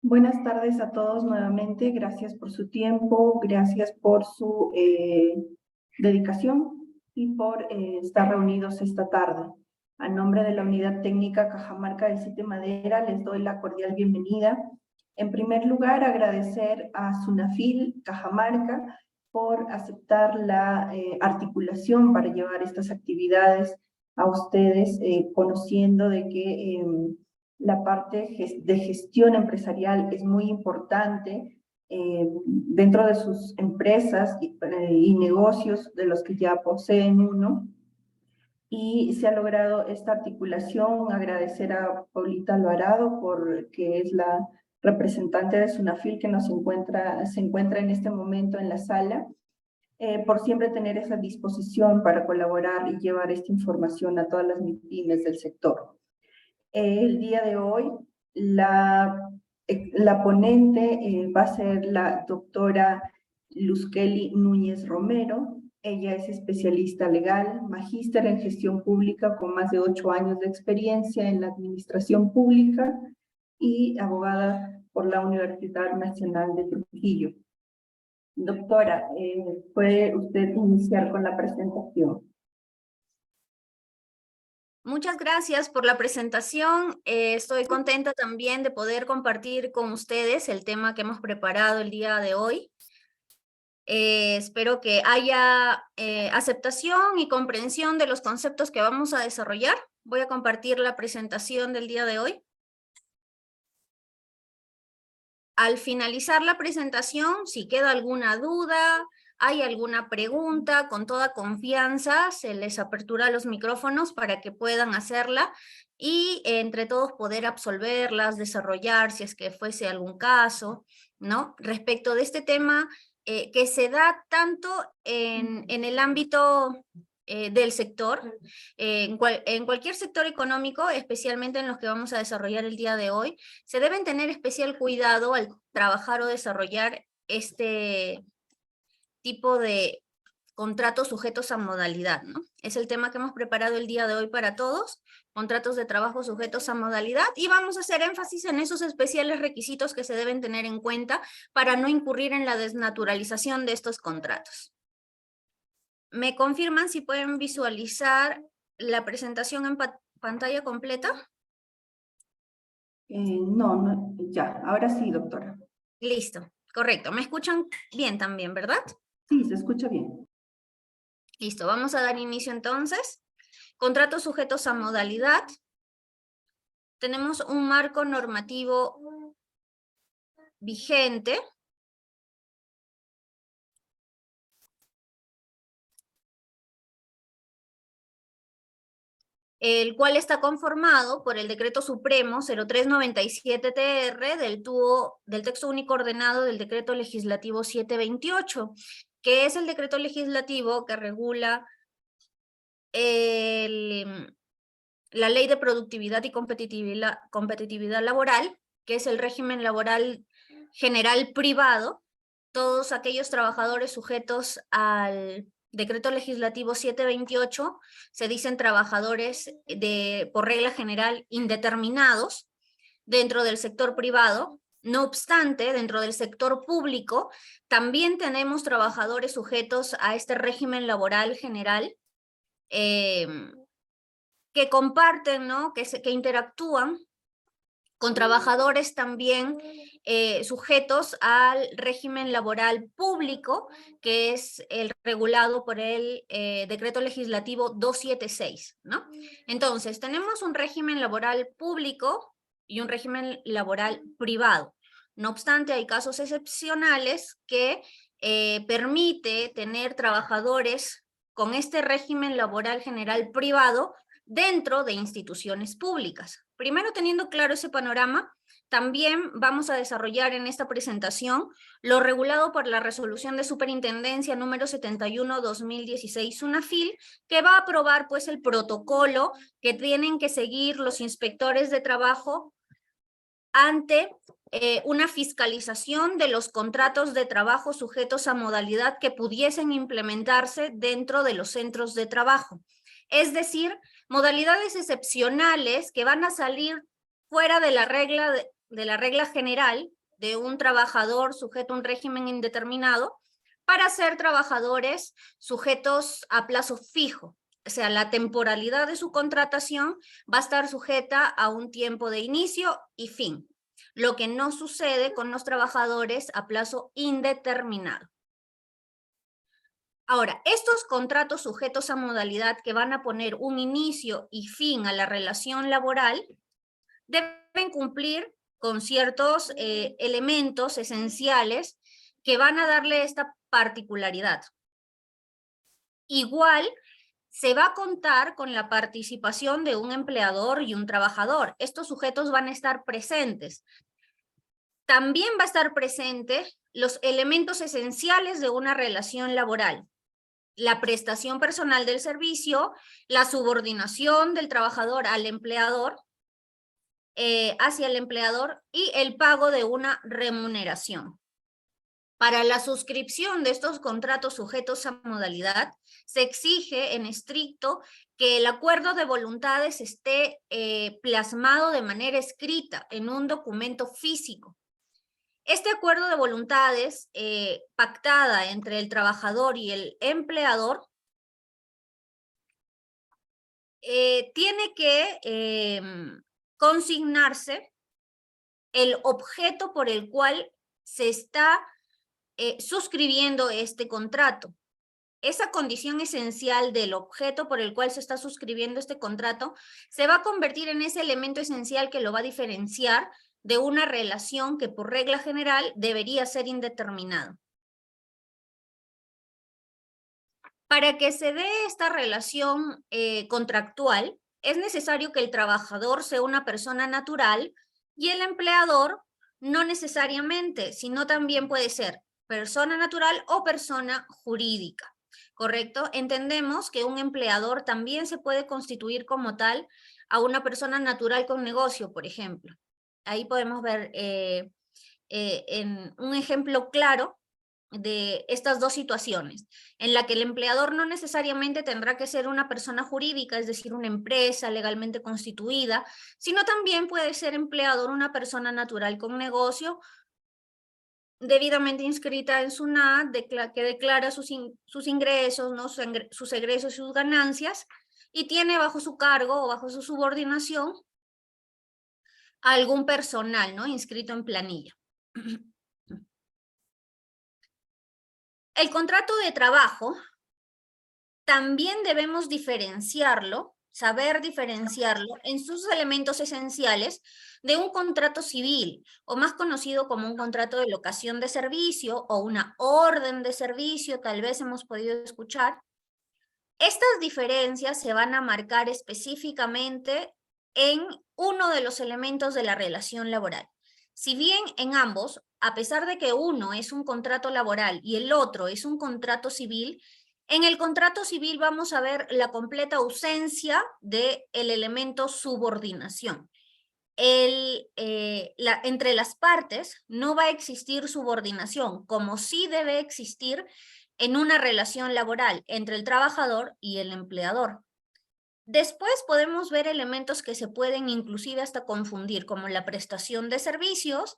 Buenas tardes a todos nuevamente. Gracias por su tiempo, gracias por su dedicación y por estar reunidos esta tarde. A nombre de la Unidad Técnica Cajamarca del Sitio Madera, les doy la cordial bienvenida. En primer lugar, agradecer a SUNAFIL Cajamarca por aceptar la articulación para llevar estas actividades a ustedes, conociendo de que la parte de gestión empresarial es muy importante dentro de sus empresas y negocios de los que ya poseen uno. Y se ha logrado esta articulación. Agradecer a Paulita Alvarado, que es la representante de SUNAFIL que se encuentra en este momento en la sala, por siempre tener esa disposición para colaborar y llevar esta información a todas las pymes del sector. El día de hoy, la ponente va a ser la doctora Luzkeli Núñez Romero. Ella es especialista legal, magíster en gestión pública con más de 8 años de experiencia en la administración pública y abogada por la Universidad Nacional de Trujillo. Doctora, ¿puede usted iniciar con la presentación? Muchas gracias por la presentación. Estoy contenta también de poder compartir con ustedes el tema que hemos preparado el día de hoy. Espero que haya aceptación y comprensión de los conceptos que vamos a desarrollar. Voy a compartir la presentación del día de hoy. Al finalizar la presentación, si queda alguna duda, hay alguna pregunta, con toda confianza se les apertura los micrófonos para que puedan hacerla y entre todos poder absolverlas, desarrollar si es que fuese algún caso, ¿no? Respecto de este tema que se da tanto en el ámbito del sector, en cualquier sector económico, especialmente en los que vamos a desarrollar el día de hoy, se deben tener especial cuidado al trabajar o desarrollar este tipo de contratos sujetos a modalidad, ¿no? Es el tema que hemos preparado el día de hoy para todos, contratos de trabajo sujetos a modalidad, y vamos a hacer énfasis en esos especiales requisitos que se deben tener en cuenta para no incurrir en la desnaturalización de estos contratos. ¿Me confirman si pueden visualizar la presentación en pantalla completa? No, ya, ahora sí, doctora. Listo, correcto. ¿Me escuchan bien también, verdad? Sí, se escucha bien. Listo, vamos a dar inicio entonces. Contratos sujetos a modalidad. Tenemos un marco normativo vigente. El cual está conformado por el Decreto Supremo 0397-TR del Texto Único Ordenado del Decreto Legislativo 728, que es el decreto legislativo que regula la Ley de Productividad y Competitividad Laboral, que es el régimen laboral general privado. Todos aquellos trabajadores sujetos al Decreto Legislativo 728 se dicen trabajadores por regla general indeterminados dentro del sector privado. No obstante, dentro del sector público también tenemos trabajadores sujetos a este régimen laboral general que comparten, ¿no? que interactúan con trabajadores también sujetos al régimen laboral público, que es el regulado por el Decreto Legislativo 276, ¿no? Entonces, tenemos un régimen laboral público y un régimen laboral privado. No obstante, hay casos excepcionales que permite tener trabajadores con este régimen laboral general privado dentro de instituciones públicas. Primero, teniendo claro ese panorama, también vamos a desarrollar en esta presentación lo regulado por la Resolución de Superintendencia número 71/2016 SUNAFIL, que va a aprobar pues el protocolo que tienen que seguir los inspectores de trabajo ante una fiscalización de los contratos de trabajo sujetos a modalidad que pudiesen implementarse dentro de los centros de trabajo. Es decir, modalidades excepcionales que van a salir fuera de la regla general de un trabajador sujeto a un régimen indeterminado para ser trabajadores sujetos a plazo fijo. O sea, la temporalidad de su contratación va a estar sujeta a un tiempo de inicio y fin, lo que no sucede con los trabajadores a plazo indeterminado. Ahora, estos contratos sujetos a modalidad que van a poner un inicio y fin a la relación laboral deben cumplir con ciertos elementos esenciales que van a darle esta particularidad. Igual, se va a contar con la participación de un empleador y un trabajador. Estos sujetos van a estar presentes. También va a estar presente los elementos esenciales de una relación laboral: la prestación personal del servicio, la subordinación del trabajador al empleador, hacia el empleador, y el pago de una remuneración. Para la suscripción de estos contratos sujetos a modalidad, se exige en estricto que el acuerdo de voluntades esté plasmado de manera escrita en un documento físico. Este acuerdo de voluntades, pactada entre el trabajador y el empleador, tiene que consignarse el objeto por el cual se está suscribiendo este contrato. Esa condición esencial del objeto por el cual se está suscribiendo este contrato se va a convertir en ese elemento esencial que lo va a diferenciar de una relación que por regla general debería ser indeterminada. Para que se dé esta relación contractual, es necesario que el trabajador sea una persona natural y el empleador no necesariamente, sino también puede ser persona natural o persona jurídica, ¿correcto? Entendemos que un empleador también se puede constituir como tal a una persona natural con negocio, por ejemplo. Ahí podemos ver en un ejemplo claro de estas dos situaciones, en la que el empleador no necesariamente tendrá que ser una persona jurídica, es decir, una empresa legalmente constituida, sino también puede ser empleador una persona natural con negocio, debidamente inscrita en SUNAT, que declara sus ingresos, ¿no? sus egresos y sus ganancias, y tiene bajo su cargo o bajo su subordinación a algún personal, ¿no? Inscrito en planilla. El contrato de trabajo también debemos diferenciarlo, saber diferenciarlo en sus elementos esenciales de un contrato civil, o más conocido como un contrato de locación de servicio o una orden de servicio, tal vez hemos podido escuchar. Estas diferencias se van a marcar específicamente en uno de los elementos de la relación laboral. Si bien en ambos, a pesar de que uno es un contrato laboral y el otro es un contrato civil, en el contrato civil vamos a ver la completa ausencia del elemento subordinación. Entre las partes no va a existir subordinación, como sí debe existir en una relación laboral entre el trabajador y el empleador. Después podemos ver elementos que se pueden inclusive hasta confundir, como la prestación de servicios,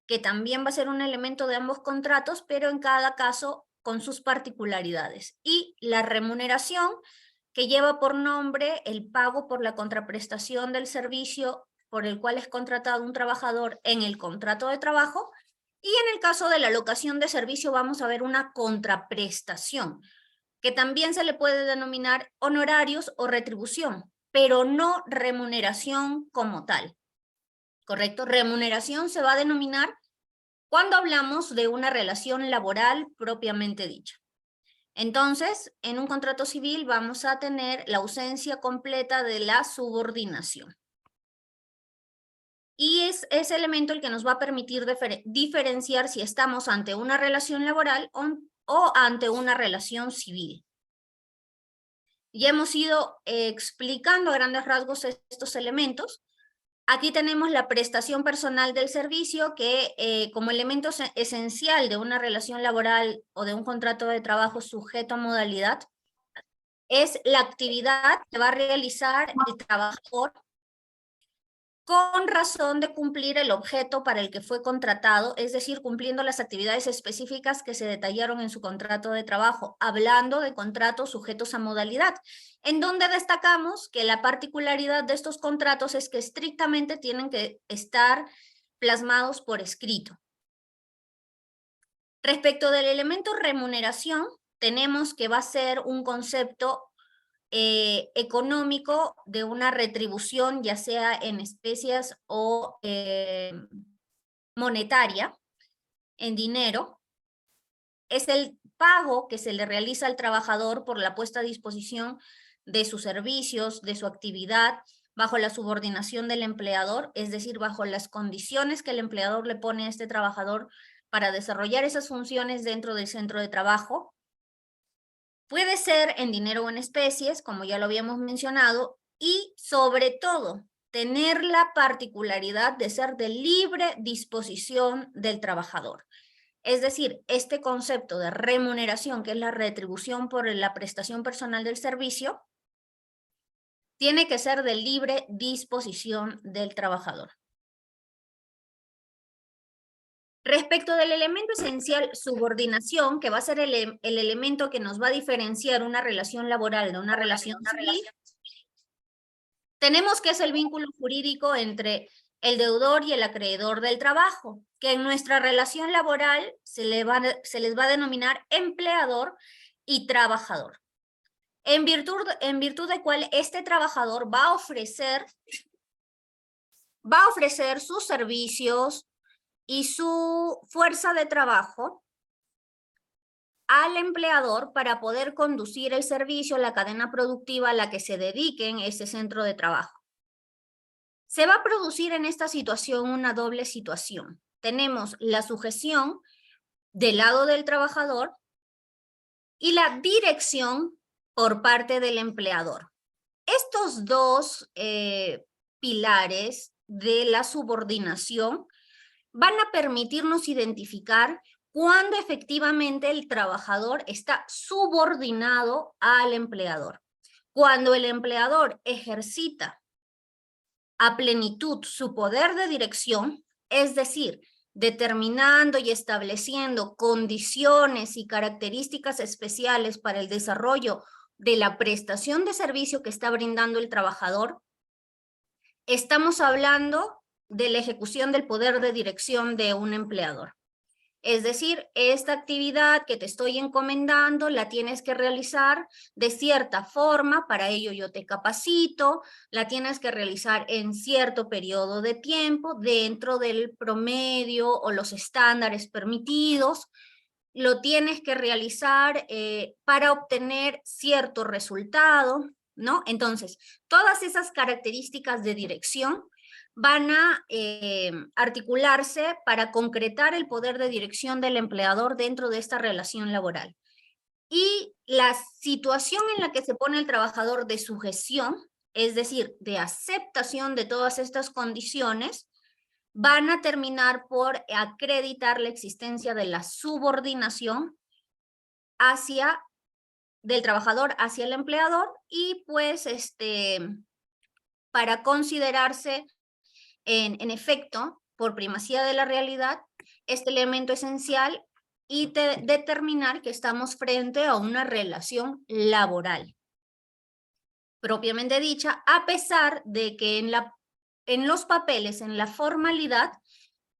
que también va a ser un elemento de ambos contratos, pero en cada caso con sus particularidades. Y la remuneración, que lleva por nombre el pago por la contraprestación del servicio por el cual es contratado un trabajador en el contrato de trabajo. Y en el caso de la locación de servicio vamos a ver una contraprestación, que también se le puede denominar honorarios o retribución, pero no remuneración como tal, ¿correcto? Remuneración se va a denominar cuando hablamos de una relación laboral propiamente dicha. Entonces, en un contrato civil vamos a tener la ausencia completa de la subordinación. Y es ese elemento el que nos va a permitir diferenciar si estamos ante una relación laboral o ante una relación civil. Ya hemos ido explicando a grandes rasgos estos elementos. Aquí tenemos la prestación personal del servicio, que como elemento esencial de una relación laboral o de un contrato de trabajo sujeto a modalidad, es la actividad que va a realizar el trabajador con razón de cumplir el objeto para el que fue contratado, es decir, cumpliendo las actividades específicas que se detallaron en su contrato de trabajo, hablando de contratos sujetos a modalidad, en donde destacamos que la particularidad de estos contratos es que estrictamente tienen que estar plasmados por escrito. Respecto del elemento remuneración, tenemos que va a ser un concepto económico de una retribución, ya sea en especies o monetaria, en dinero. Es el pago que se le realiza al trabajador por la puesta a disposición de sus servicios, de su actividad, bajo la subordinación del empleador, es decir, bajo las condiciones que el empleador le pone a este trabajador para desarrollar esas funciones dentro del centro de trabajo. Puede ser en dinero o en especies, como ya lo habíamos mencionado, y sobre todo, tener la particularidad de ser de libre disposición del trabajador. Es decir, este concepto de remuneración, que es la retribución por la prestación personal del servicio, tiene que ser de libre disposición del trabajador. Respecto del elemento esencial subordinación, que va a ser el elemento que nos va a diferenciar una relación laboral de una relación civil, tenemos que es el vínculo jurídico entre el deudor y el acreedor del trabajo, que en nuestra relación laboral se les va a denominar empleador y trabajador. En virtud de cual este trabajador va a ofrecer sus servicios y su fuerza de trabajo al empleador para poder conducir el servicio, la cadena productiva a la que se dedique en ese centro de trabajo. Se va a producir en esta situación una doble situación. Tenemos la sujeción del lado del trabajador y la dirección por parte del empleador. Estos dos pilares de la subordinación van a permitirnos identificar cuándo efectivamente el trabajador está subordinado al empleador. Cuando el empleador ejercita a plenitud su poder de dirección, es decir, determinando y estableciendo condiciones y características especiales para el desarrollo de la prestación de servicio que está brindando el trabajador, estamos hablando de la ejecución del poder de dirección de un empleador. Es decir, esta actividad que te estoy encomendando la tienes que realizar de cierta forma, para ello yo te capacito, la tienes que realizar en cierto periodo de tiempo dentro del promedio o los estándares permitidos, lo tienes que realizar para obtener cierto resultado, ¿no? Entonces, todas esas características de dirección van a articularse para concretar el poder de dirección del empleador dentro de esta relación laboral. Y la situación en la que se pone el trabajador de sujeción, es decir, de aceptación de todas estas condiciones, van a terminar por acreditar la existencia de la subordinación del trabajador hacia el empleador y pues para considerarse en efecto, por primacía de la realidad, este elemento esencial y determinar que estamos frente a una relación laboral, propiamente dicha, a pesar de que en los papeles, en la formalidad,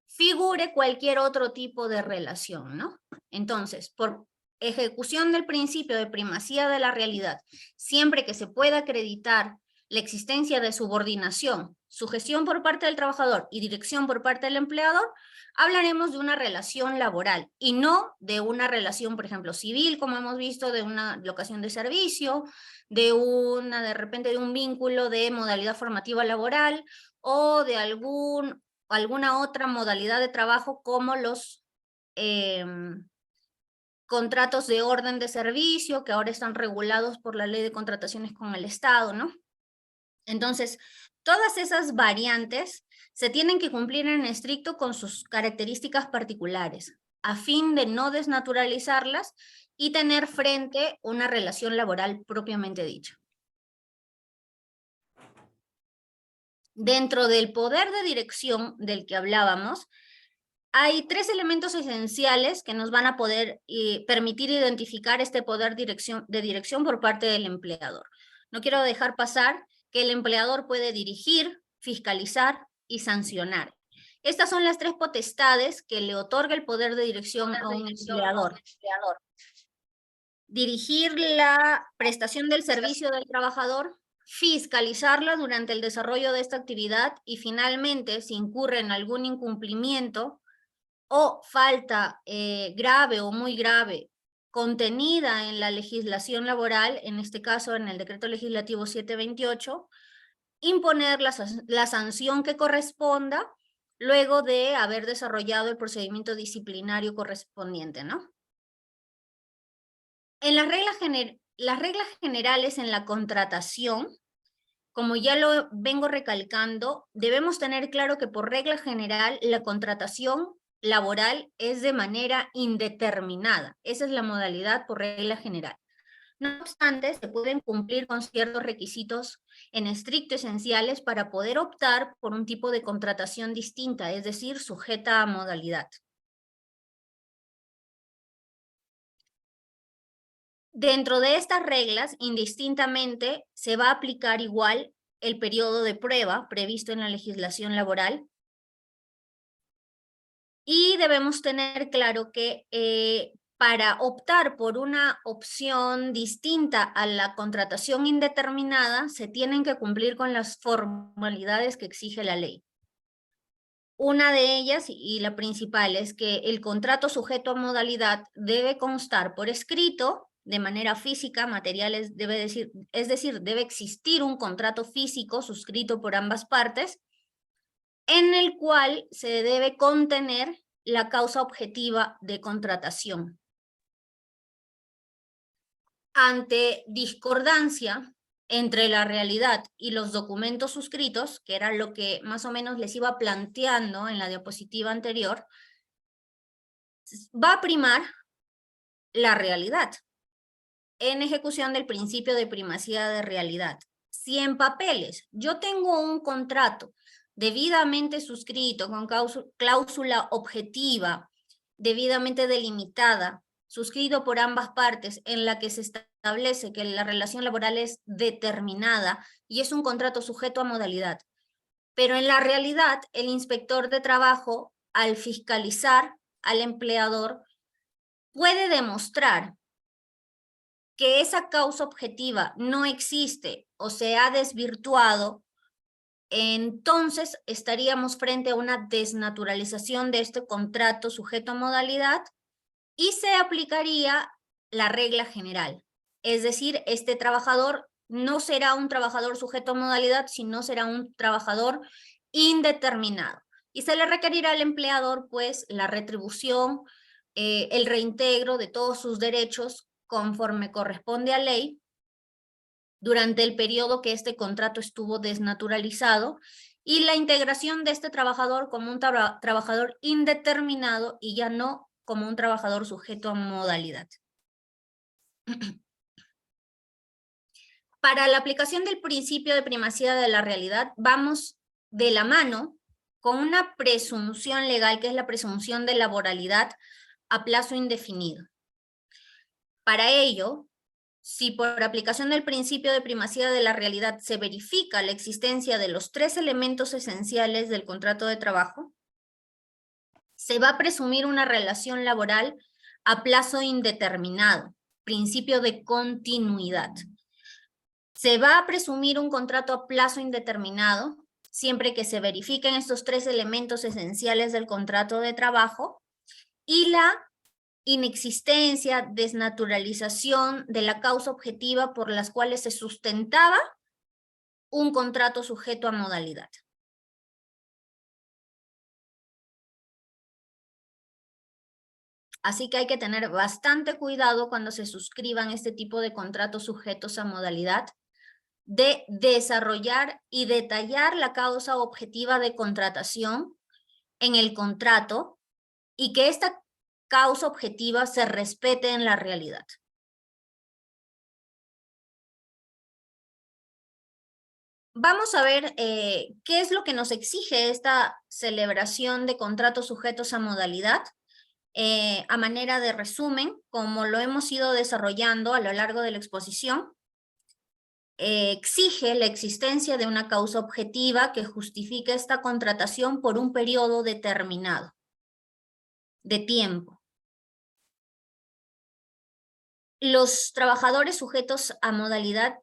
figure cualquier otro tipo de relación, ¿no? Entonces, por ejecución del principio de primacía de la realidad, siempre que se pueda acreditar la existencia de subordinación, sujeción por parte del trabajador y dirección por parte del empleador, hablaremos de una relación laboral y no de una relación, por ejemplo, civil, como hemos visto, de una locación de servicio, de repente de un vínculo de modalidad formativa laboral o de alguna otra modalidad de trabajo como los contratos de orden de servicio que ahora están regulados por la ley de contrataciones con el Estado, ¿no? Entonces, todas esas variantes se tienen que cumplir en estricto con sus características particulares, a fin de no desnaturalizarlas y tener frente una relación laboral propiamente dicha. Dentro del poder de dirección del que hablábamos, hay 3 elementos esenciales que nos van a poder permitir identificar este poder de dirección por parte del empleador. No quiero dejar pasar que el empleador puede dirigir, fiscalizar y sancionar. Estas son las 3 potestades que le otorga el poder de dirección a un empleador. Dirigir la prestación del servicio del trabajador, fiscalizarla durante el desarrollo de esta actividad y finalmente, si incurre en algún incumplimiento o falta grave o muy grave contenida en la legislación laboral, en este caso en el Decreto Legislativo 728, imponer la sanción que corresponda luego de haber desarrollado el procedimiento disciplinario correspondiente, ¿no? En las reglas generales en la contratación, como ya lo vengo recalcando, debemos tener claro que por regla general la contratación laboral es de manera indeterminada. Esa es la modalidad por regla general. No obstante, se pueden cumplir con ciertos requisitos en estricto esenciales para poder optar por un tipo de contratación distinta, es decir, sujeta a modalidad. Dentro de estas reglas, indistintamente, se va a aplicar igual el periodo de prueba previsto en la legislación laboral. Y debemos tener claro que para optar por una opción distinta a la contratación indeterminada, se tienen que cumplir con las formalidades que exige la ley. Una de ellas, y la principal, es que el contrato sujeto a modalidad debe constar por escrito, de manera física, materiales, es decir, debe existir un contrato físico suscrito por ambas partes, en el cual se debe contener la causa objetiva de contratación. Ante discordancia entre la realidad y los documentos suscritos, que era lo que más o menos les iba planteando en la diapositiva anterior, va a primar la realidad en ejecución del principio de primacía de realidad. Si en papeles yo tengo un contrato debidamente suscrito con cláusula objetiva, debidamente delimitada, suscrito por ambas partes, en la que se establece que la relación laboral es determinada y es un contrato sujeto a modalidad. Pero en la realidad, el inspector de trabajo, al fiscalizar al empleador, puede demostrar que esa causa objetiva no existe o se ha desvirtuado, entonces estaríamos frente a una desnaturalización de este contrato sujeto a modalidad y se aplicaría la regla general. Es decir, este trabajador no será un trabajador sujeto a modalidad, sino será un trabajador indeterminado. Y se le requerirá al empleador, pues, la retribución, el reintegro de todos sus derechos conforme corresponde a ley durante el periodo que este contrato estuvo desnaturalizado y la integración de este trabajador como un trabajador indeterminado y ya no como un trabajador sujeto a modalidad. Para la aplicación del principio de primacía de la realidad, vamos de la mano con una presunción legal, que es la presunción de laboralidad a plazo indefinido. Para ello, si por aplicación del principio de primacía de la realidad se verifica la existencia de los 3 elementos esenciales del contrato de trabajo, se va a presumir una relación laboral a plazo indeterminado, principio de continuidad. Se va a presumir un contrato a plazo indeterminado siempre que se verifiquen estos 3 elementos esenciales del contrato de trabajo y la inexistencia, desnaturalización de la causa objetiva por las cuales se sustentaba un contrato sujeto a modalidad. Así que hay que tener bastante cuidado cuando se suscriban este tipo de contratos sujetos a modalidad, de desarrollar y detallar la causa objetiva de contratación en el contrato y que esta causa objetiva se respete en la realidad. vamos a ver qué es lo que nos exige esta celebración de contratos sujetos a modalidad. A manera de resumen, como lo hemos ido desarrollando a lo largo de la exposición, exige la existencia de una causa objetiva que justifique esta contratación por un periodo determinado de tiempo. Los trabajadores sujetos a modalidad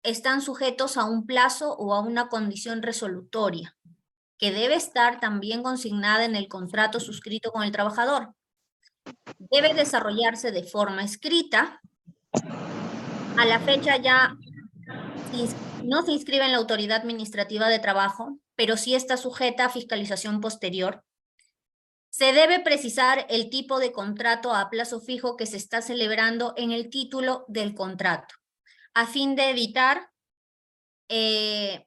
están sujetos a un plazo o a una condición resolutoria, que debe estar también consignada en el contrato suscrito con el trabajador. Debe desarrollarse de forma escrita. A la fecha ya no se inscribe en la autoridad administrativa de trabajo, pero sí está sujeta a fiscalización posterior. Se debe precisar el tipo de contrato a plazo fijo que se está celebrando en el título del contrato, a fin de evitar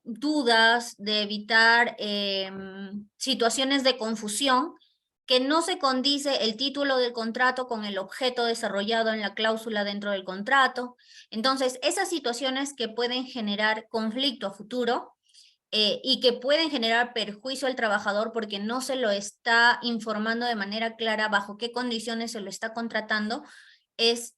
dudas, de evitar situaciones de confusión, que no se condice el título del contrato con el objeto desarrollado en la cláusula dentro del contrato. Entonces, esas situaciones que pueden generar conflicto a futuro y que pueden generar perjuicio al trabajador porque no se lo está informando de manera clara bajo qué condiciones se lo está contratando, es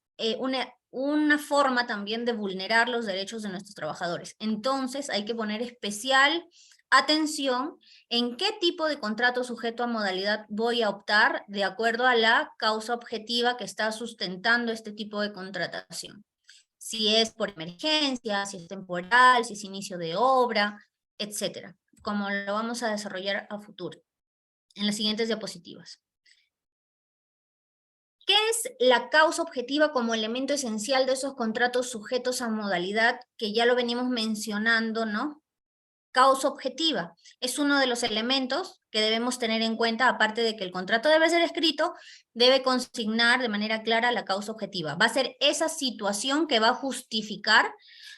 una forma también de vulnerar los derechos de nuestros trabajadores. Entonces hay que poner especial atención en qué tipo de contrato sujeto a modalidad voy a optar de acuerdo a la causa objetiva que está sustentando este tipo de contratación. Si es por emergencia, si es temporal, si es inicio de obra, etcétera, como lo vamos a desarrollar a futuro en las siguientes diapositivas. ¿Qué es la causa objetiva como elemento esencial de esos contratos sujetos a modalidad que ya lo venimos mencionando, ¿no? Causa objetiva es uno de los elementos que debemos tener en cuenta, aparte de que el contrato debe ser escrito, debe consignar de manera clara la causa objetiva. Va a ser esa situación que va a justificar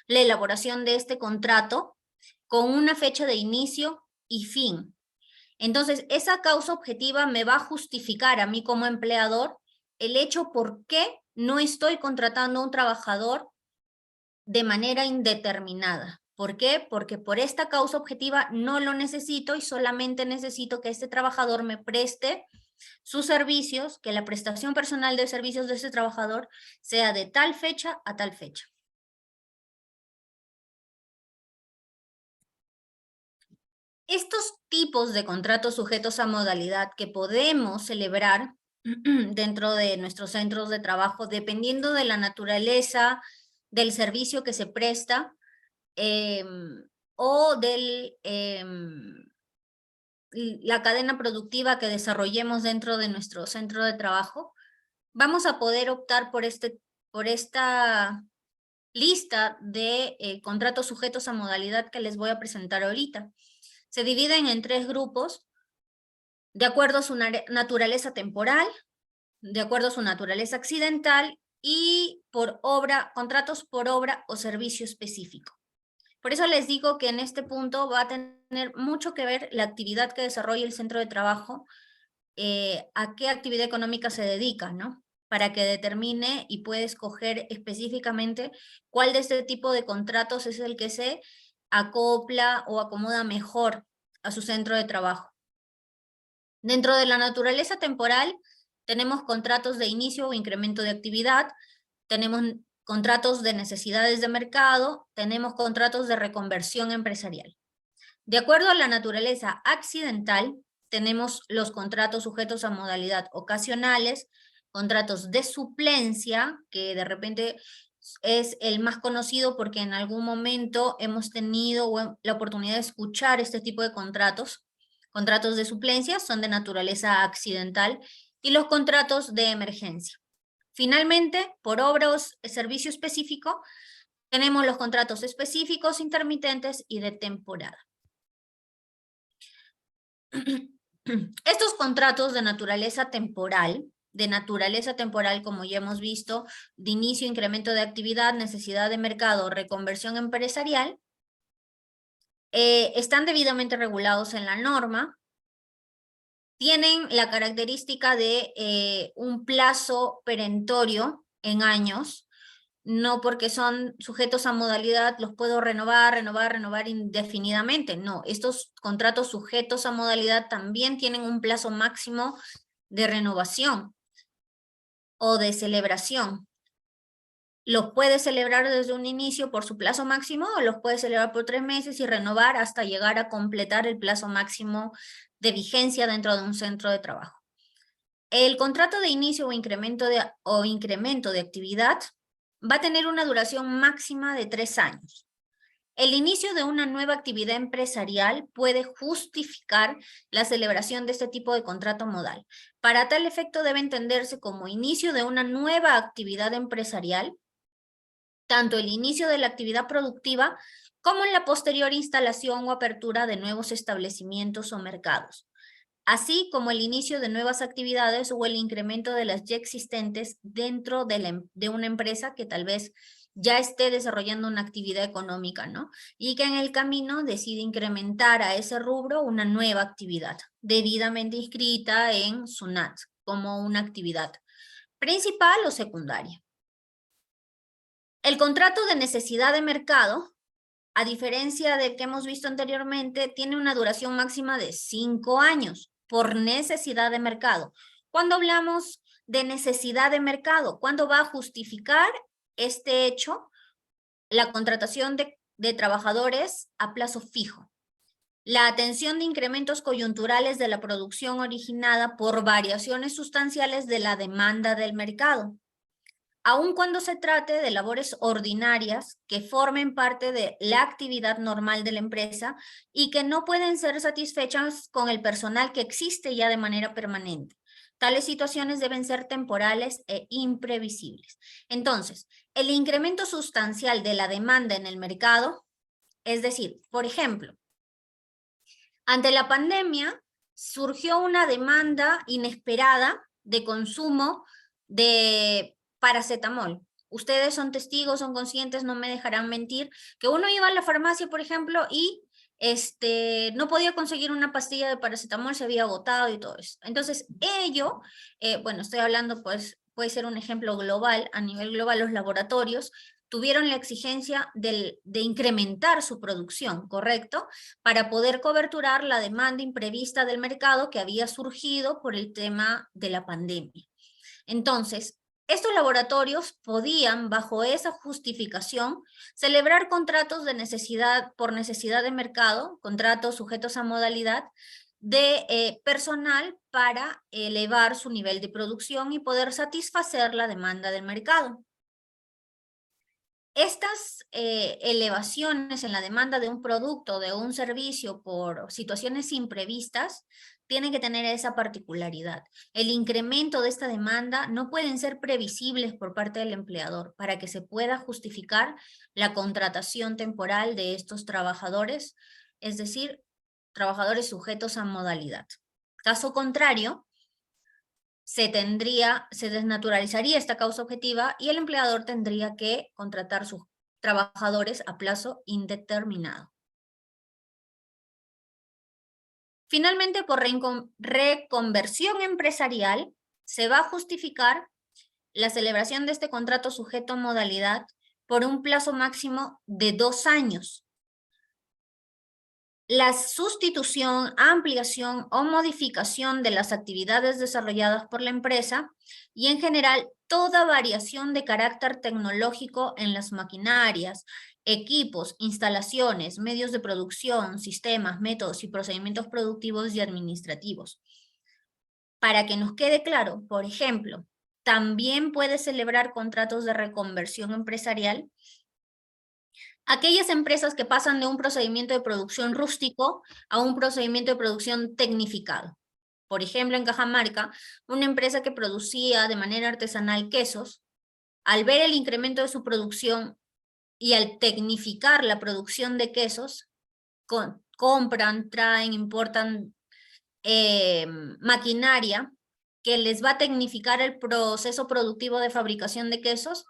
la elaboración de este contrato con una fecha de inicio y fin. Entonces, esa causa objetiva me va a justificar a mí como empleador el hecho por qué no estoy contratando a un trabajador de manera indeterminada. ¿Por qué? Porque por esta causa objetiva no lo necesito y solamente necesito que este trabajador me preste sus servicios, que la prestación personal de servicios de ese trabajador sea de tal fecha a tal fecha. Estos tipos de contratos sujetos a modalidad que podemos celebrar dentro de nuestros centros de trabajo, dependiendo de la naturaleza del servicio que se presta o de la cadena productiva que desarrollemos dentro de nuestro centro de trabajo, vamos a poder optar por esta lista de contratos sujetos a modalidad que les voy a presentar ahorita. Se dividen en 3 grupos, de acuerdo a su naturaleza temporal, de acuerdo a su naturaleza accidental y por obra, contratos por obra o servicio específico. Por eso les digo que en este punto va a tener mucho que ver la actividad que desarrolla el centro de trabajo, a qué actividad económica se dedica, ¿no? Para que determine y pueda escoger específicamente cuál de este tipo de contratos es el que se acopla o acomoda mejor a su centro de trabajo. Dentro de la naturaleza temporal, tenemos contratos de inicio o incremento de actividad, tenemos contratos de necesidades de mercado, tenemos contratos de reconversión empresarial. De acuerdo a la naturaleza accidental, tenemos los contratos sujetos a modalidad ocasionales, contratos de suplencia, que de repente es el más conocido porque en algún momento hemos tenido la oportunidad de escuchar este tipo de contratos. Contratos de suplencia son de naturaleza accidental y los contratos de emergencia. Finalmente, por obra o servicio específico, tenemos los contratos específicos, intermitentes y de temporada. Estos contratos de naturaleza temporal, como ya hemos visto, de inicio, incremento de actividad, necesidad de mercado, reconversión empresarial, están debidamente regulados en la norma, tienen la característica de un plazo perentorio en años, no porque son sujetos a modalidad los puedo renovar indefinidamente. No, estos contratos sujetos a modalidad también tienen un plazo máximo de renovación o de celebración. Los puedes celebrar desde un inicio por su plazo máximo o los puedes celebrar por 3 meses y renovar hasta llegar a completar el plazo máximo de vigencia dentro de un centro de trabajo. El contrato de inicio o incremento de actividad va a tener una duración máxima de 3 años. El inicio de una nueva actividad empresarial puede justificar la celebración de este tipo de contrato modal. Para tal efecto debe entenderse como inicio de una nueva actividad empresarial, tanto el inicio de la actividad productiva como en la posterior instalación o apertura de nuevos establecimientos o mercados, así como el inicio de nuevas actividades o el incremento de las ya existentes dentro de una empresa que tal vez ya esté desarrollando una actividad económica, ¿no? Y que en el camino decide incrementar a ese rubro una nueva actividad, debidamente inscrita en SUNAT como una actividad principal o secundaria. El contrato de necesidad de mercado, a diferencia del que hemos visto anteriormente, tiene una duración máxima de 5 años por necesidad de mercado. Cuando hablamos de necesidad de mercado, ¿cuándo va a justificar este hecho? La contratación de trabajadores a plazo fijo. La atención de incrementos coyunturales de la producción originada por variaciones sustanciales de la demanda del mercado, aun cuando se trate de labores ordinarias que formen parte de la actividad normal de la empresa y que no pueden ser satisfechas con el personal que existe ya de manera permanente. Tales situaciones deben ser temporales e imprevisibles. Entonces, el incremento sustancial de la demanda en el mercado, es decir, por ejemplo, ante la pandemia surgió una demanda inesperada de consumo de paracetamol. Ustedes son testigos, son conscientes, no me dejarán mentir, que uno iba a la farmacia, por ejemplo, y no podía conseguir una pastilla de paracetamol, se había agotado y todo eso. Entonces, bueno, estoy hablando, pues, puede ser un ejemplo global, a nivel global, los laboratorios tuvieron la exigencia de incrementar su producción, ¿correcto? Para poder coberturar la demanda imprevista del mercado que había surgido por el tema de la pandemia. Entonces, estos laboratorios podían, bajo esa justificación, celebrar contratos de por necesidad de mercado, contratos sujetos a modalidad de personal para elevar su nivel de producción y poder satisfacer la demanda del mercado. Estas elevaciones en la demanda de un producto, de un servicio por situaciones imprevistas, tienen que tener esa particularidad. El incremento de esta demanda no pueden ser previsibles por parte del empleador para que se pueda justificar la contratación temporal de estos trabajadores, es decir, trabajadores sujetos a modalidad. Caso contrario, se desnaturalizaría esta causa objetiva y el empleador tendría que contratar sus trabajadores a plazo indeterminado. Finalmente, por reconversión empresarial, se va a justificar la celebración de este contrato sujeto a modalidad por un plazo máximo de 2 años. La sustitución, ampliación o modificación de las actividades desarrolladas por la empresa y en general toda variación de carácter tecnológico en las maquinarias, equipos, instalaciones, medios de producción, sistemas, métodos y procedimientos productivos y administrativos. Para que nos quede claro, por ejemplo, también puede celebrar contratos de reconversión empresarial aquellas empresas que pasan de un procedimiento de producción rústico a un procedimiento de producción tecnificado. Por ejemplo, en Cajamarca, una empresa que producía de manera artesanal quesos, al ver el incremento de su producción y al tecnificar la producción de quesos, compran, traen, importan maquinaria que les va a tecnificar el proceso productivo de fabricación de quesos,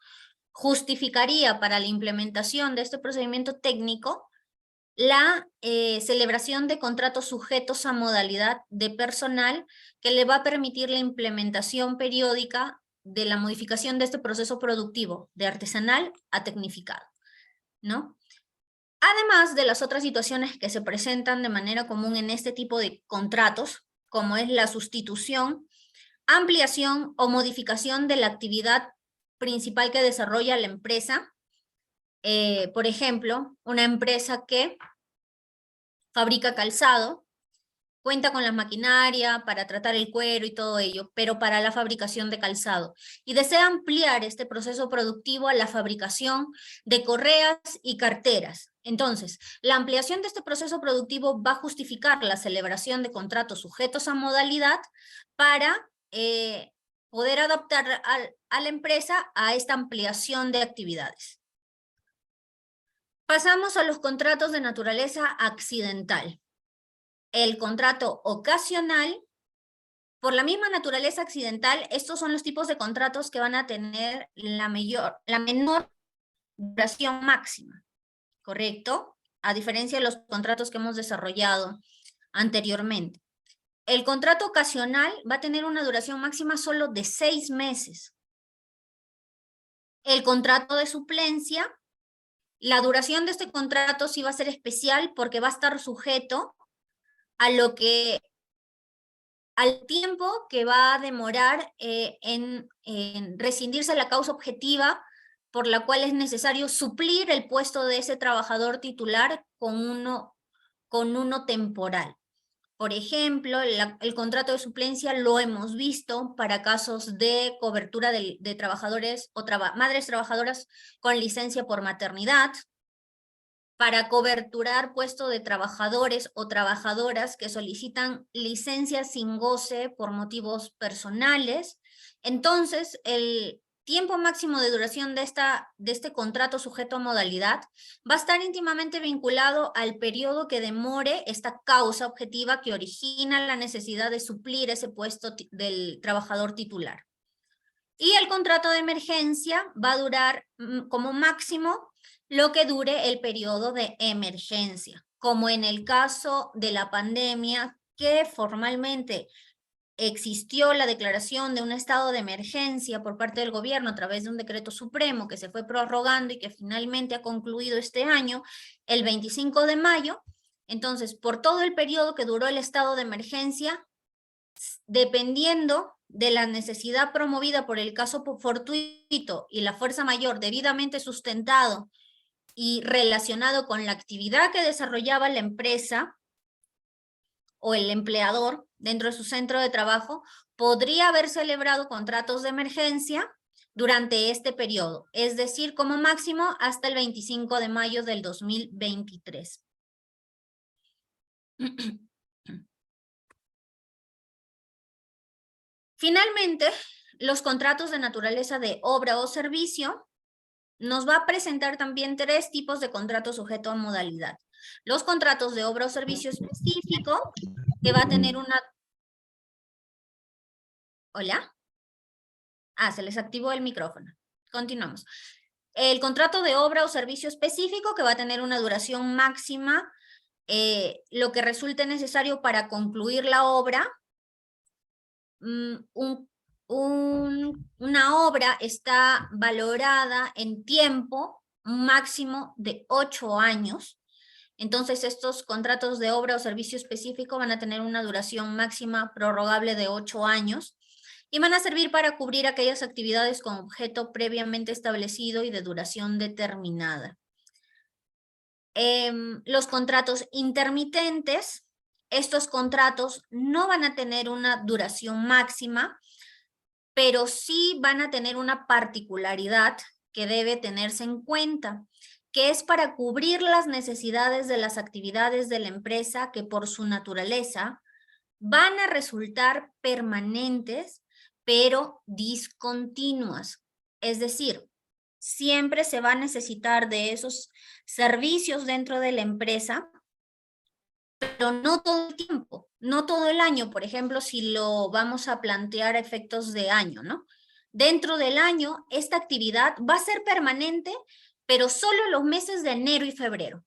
justificaría para la implementación de este procedimiento técnico la celebración de contratos sujetos a modalidad de personal que le va a permitir la implementación periódica de la modificación de este proceso productivo, de artesanal a tecnificado, ¿no? Además de las otras situaciones que se presentan de manera común en este tipo de contratos, como es la sustitución, ampliación o modificación de la actividad principal que desarrolla la empresa. Por ejemplo, una empresa que fabrica calzado, cuenta con la maquinaria para tratar el cuero y todo ello, pero para la fabricación de calzado. Y desea ampliar este proceso productivo a la fabricación de correas y carteras. Entonces, la ampliación de este proceso productivo va a justificar la celebración de contratos sujetos a modalidad para poder adaptar a la empresa a esta ampliación de actividades. Pasamos a los contratos de naturaleza accidental. El contrato ocasional, por la misma naturaleza accidental, estos son los tipos de contratos que van a tener la menor duración máxima, ¿correcto? A diferencia de los contratos que hemos desarrollado anteriormente. El contrato ocasional va a tener una duración máxima solo de 6 meses. El contrato de suplencia, la duración de este contrato sí va a ser especial porque va a estar sujeto al tiempo que va a demorar en rescindirse la causa objetiva por la cual es necesario suplir el puesto de ese trabajador titular con uno temporal. Por ejemplo, el contrato de suplencia lo hemos visto para casos de cobertura de trabajadores o madres trabajadoras con licencia por maternidad, para coberturar puesto de trabajadores o trabajadoras que solicitan licencia sin goce por motivos personales. Entonces, el tiempo máximo de duración de este contrato sujeto a modalidad va a estar íntimamente vinculado al periodo que demore esta causa objetiva que origina la necesidad de suplir ese puesto del trabajador titular. Y el contrato de emergencia va a durar como máximo lo que dure el periodo de emergencia, como en el caso de la pandemia, que formalmente existió la declaración de un estado de emergencia por parte del gobierno a través de un decreto supremo que se fue prorrogando y que finalmente ha concluido este año, el 25 de mayo. Entonces, por todo el periodo que duró el estado de emergencia, dependiendo de la necesidad promovida por el caso fortuito y la fuerza mayor debidamente sustentado y relacionado con la actividad que desarrollaba la empresa o el empleador dentro de su centro de trabajo, podría haber celebrado contratos de emergencia durante este periodo, es decir, como máximo hasta el 25 de mayo del 2023. Finalmente, los contratos de naturaleza de obra o servicio nos va a presentar también 3 tipos de contratos sujeto a modalidad. Los contratos de obra o servicio específico, que va a tener una... ¿Hola? Se les activó el micrófono. Continuamos. El contrato de obra o servicio específico, que va a tener una duración máxima, lo que resulte necesario para concluir la obra. Una obra está valorada en tiempo máximo de 8 años. Entonces, estos contratos de obra o servicio específico van a tener una duración máxima prorrogable de 8 años y van a servir para cubrir aquellas actividades con objeto previamente establecido y de duración determinada. Los contratos intermitentes, estos contratos no van a tener una duración máxima, pero sí van a tener una particularidad que debe tenerse en cuenta, que es para cubrir las necesidades de las actividades de la empresa que por su naturaleza van a resultar permanentes, pero discontinuas. Es decir, siempre se va a necesitar de esos servicios dentro de la empresa, pero no todo el tiempo, no todo el año. Por ejemplo, si lo vamos a plantear a efectos de año, ¿no? Dentro del año, esta actividad va a ser permanente, pero solo los meses de enero y febrero.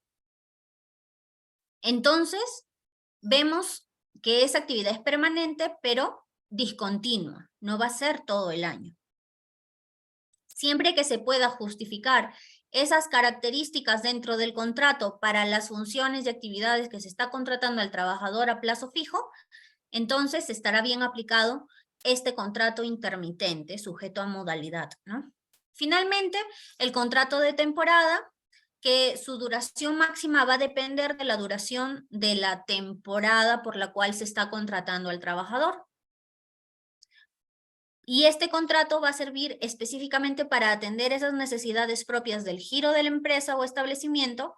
Entonces, vemos que esa actividad es permanente, pero discontinua, no va a ser todo el año. Siempre que se pueda justificar esas características dentro del contrato para las funciones y actividades que se está contratando al trabajador a plazo fijo, entonces estará bien aplicado este contrato intermitente sujeto a modalidad, ¿no? Finalmente, el contrato de temporada, que su duración máxima va a depender de la duración de la temporada por la cual se está contratando al trabajador. Y este contrato va a servir específicamente para atender esas necesidades propias del giro de la empresa o establecimiento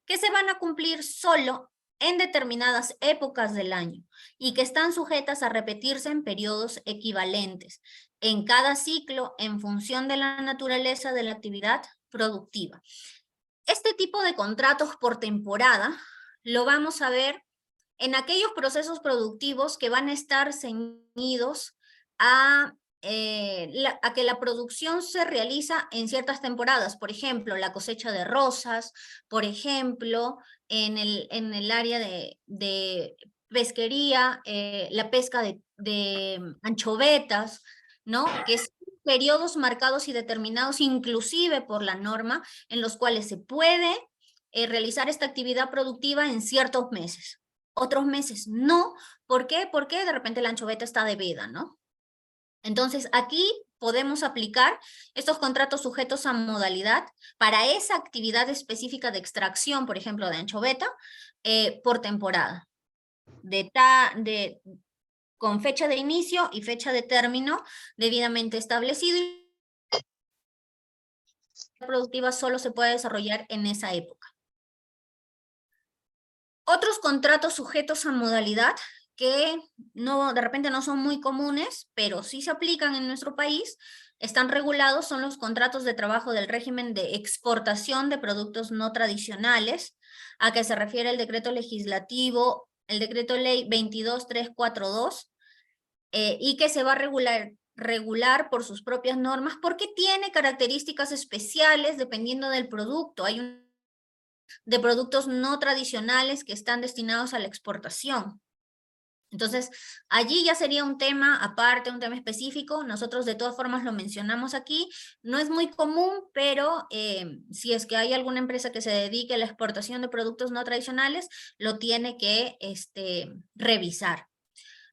que se van a cumplir solo en determinadas épocas del año y que están sujetas a repetirse en periodos equivalentes en cada ciclo en función de la naturaleza de la actividad productiva. Este tipo de contratos por temporada lo vamos a ver en aquellos procesos productivos que van a estar ceñidos a que la producción se realiza en ciertas temporadas, por ejemplo, la cosecha de rosas, por ejemplo, en el área de pesquería, la pesca de anchovetas, ¿no? Que son periodos marcados y determinados inclusive por la norma en los cuales se puede realizar esta actividad productiva en ciertos meses. Otros meses no. ¿Por qué? Porque de repente la anchoveta está de veda, ¿no? Entonces, aquí podemos aplicar estos contratos sujetos a modalidad para esa actividad específica de extracción, por ejemplo, de anchoveta, por temporada, con fecha de inicio y fecha de término debidamente establecido. Y la productiva solo se puede desarrollar en esa época. Otros contratos sujetos a modalidad que de repente no son muy comunes, pero sí se aplican en nuestro país, están regulados, son los contratos de trabajo del régimen de exportación de productos no tradicionales, a que se refiere el decreto legislativo, el decreto ley 22342, y que se va a regular por sus propias normas, porque tiene características especiales dependiendo del producto. Hay de productos no tradicionales que están destinados a la exportación. Entonces, allí ya sería un tema aparte, un tema específico. Nosotros de todas formas lo mencionamos aquí. No es muy común, pero si es que hay alguna empresa que se dedique a la exportación de productos no tradicionales, lo tiene que revisar.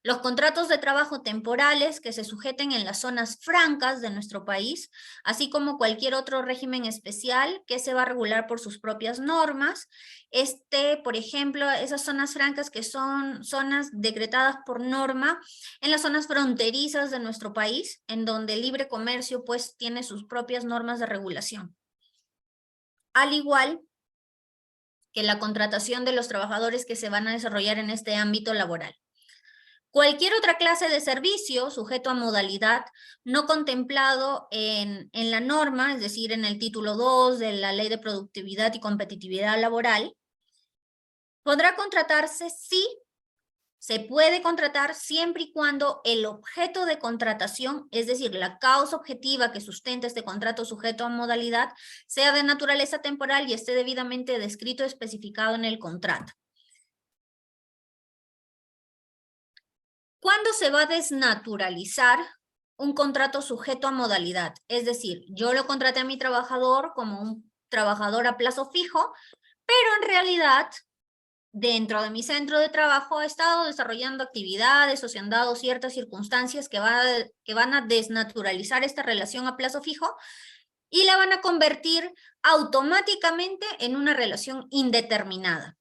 Los contratos de trabajo temporales que se sujeten en las zonas francas de nuestro país, así como cualquier otro régimen especial que se va a regular por sus propias normas. Por ejemplo, esas zonas francas que son zonas decretadas por norma en las zonas fronterizas de nuestro país, en donde el libre comercio pues tiene sus propias normas de regulación. Al igual que la contratación de los trabajadores que se van a desarrollar en este ámbito laboral. Cualquier otra clase de servicio sujeto a modalidad no contemplado en la norma, es decir, en el título 2 de la Ley de Productividad y Competitividad Laboral, podrá contratarse se puede contratar siempre y cuando el objeto de contratación, es decir, la causa objetiva que sustenta este contrato sujeto a modalidad, sea de naturaleza temporal y esté debidamente descrito y especificado en el contrato. ¿Cuándo se va a desnaturalizar un contrato sujeto a modalidad? Es decir, yo lo contraté a mi trabajador como un trabajador a plazo fijo, pero en realidad, dentro de mi centro de trabajo he estado desarrollando actividades o se han dado ciertas circunstancias que van a desnaturalizar esta relación a plazo fijo y la van a convertir automáticamente en una relación indeterminada.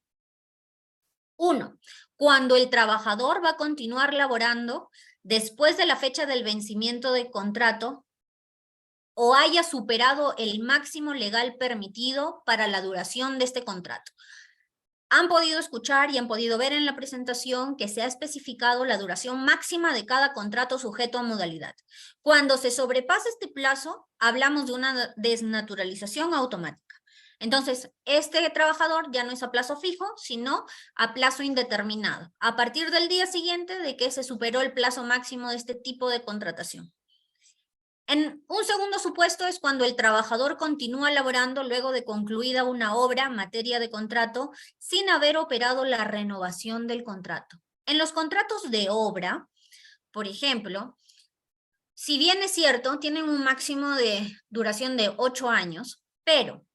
1. Cuando el trabajador va a continuar laborando después de la fecha del vencimiento del contrato o haya superado el máximo legal permitido para la duración de este contrato. Han podido escuchar y han podido ver en la presentación que se ha especificado la duración máxima de cada contrato sujeto a modalidad. Cuando se sobrepasa este plazo, hablamos de una desnaturalización automática. Entonces, este trabajador ya no es a plazo fijo, sino a plazo indeterminado, a partir del día siguiente de que se superó el plazo máximo de este tipo de contratación. En un segundo supuesto es cuando el trabajador continúa laborando luego de concluida una obra, materia de contrato, sin haber operado la renovación del contrato. En los contratos de obra, por ejemplo, si bien es cierto, tienen un máximo de duración de 8 años, pero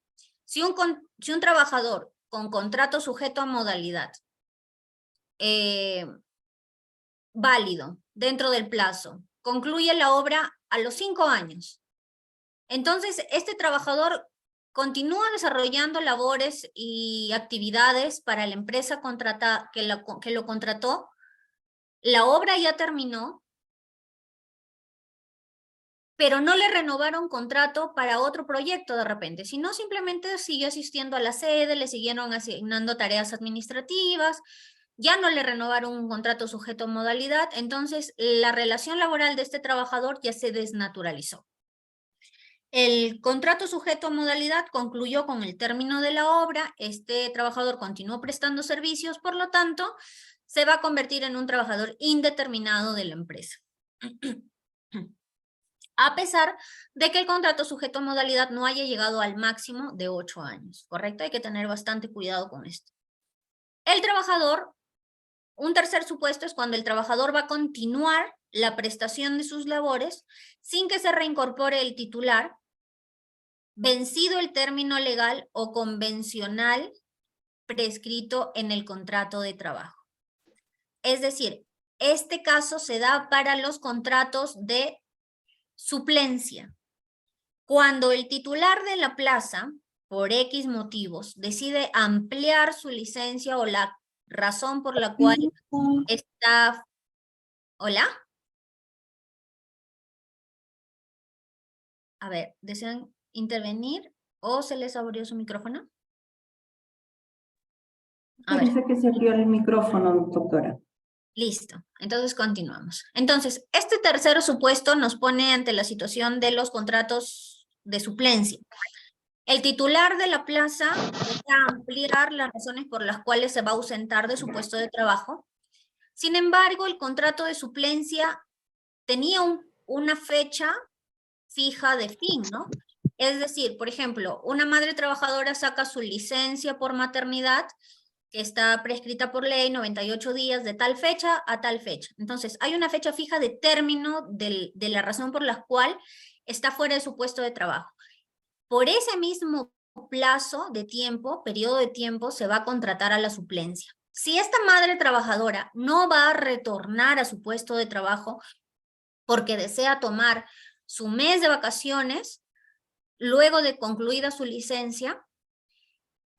si un trabajador con contrato sujeto a modalidad válido dentro del plazo concluye la obra a los 5 años, entonces este trabajador continúa desarrollando labores y actividades para la empresa que lo contrató, la obra ya terminó, pero no le renovaron contrato para otro proyecto de repente, sino simplemente siguió asistiendo a la sede, le siguieron asignando tareas administrativas, ya no le renovaron un contrato sujeto a modalidad, entonces la relación laboral de este trabajador ya se desnaturalizó. El contrato sujeto a modalidad concluyó con el término de la obra, este trabajador continuó prestando servicios, por lo tanto, se va a convertir en un trabajador indeterminado de la empresa. A pesar de que el contrato sujeto a modalidad no haya llegado al máximo de 8 años, ¿correcto? Hay que tener bastante cuidado con esto. El trabajador, un tercer supuesto es cuando el trabajador va a continuar la prestación de sus labores sin que se reincorpore el titular, vencido el término legal o convencional prescrito en el contrato de trabajo. Es decir, este caso se da para los contratos de suplencia. Cuando el titular de la plaza, por X motivos, decide ampliar su licencia o la razón por la cual está... ¿Hola? A ver, ¿desean intervenir o se les abrió su micrófono? A ver. Parece que se abrió el micrófono, doctora. Listo, entonces continuamos. Entonces, este tercer supuesto nos pone ante la situación de los contratos de suplencia. El titular de la plaza va a ampliar las razones por las cuales se va a ausentar de su puesto de trabajo. Sin embargo, el contrato de suplencia tenía una fecha fija de fin, ¿no? Es decir, por ejemplo, una madre trabajadora saca su licencia por maternidad, que está prescrita por ley, 98 días, de tal fecha a tal fecha. Entonces, hay una fecha fija de término de la razón por la cual está fuera de su puesto de trabajo. Por ese mismo plazo de tiempo, periodo de tiempo, se va a contratar a la suplencia. Si esta madre trabajadora no va a retornar a su puesto de trabajo porque desea tomar su mes de vacaciones, luego de concluida su licencia,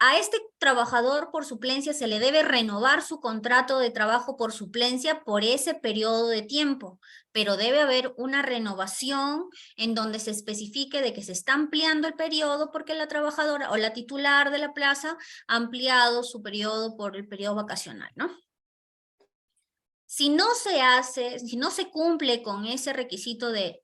a este trabajador por suplencia se le debe renovar su contrato de trabajo por suplencia por ese periodo de tiempo, pero debe haber una renovación en donde se especifique de que se está ampliando el periodo porque la trabajadora o la titular de la plaza ha ampliado su periodo por el periodo vacacional, ¿no? Si no se hace, si no se cumple con ese requisito de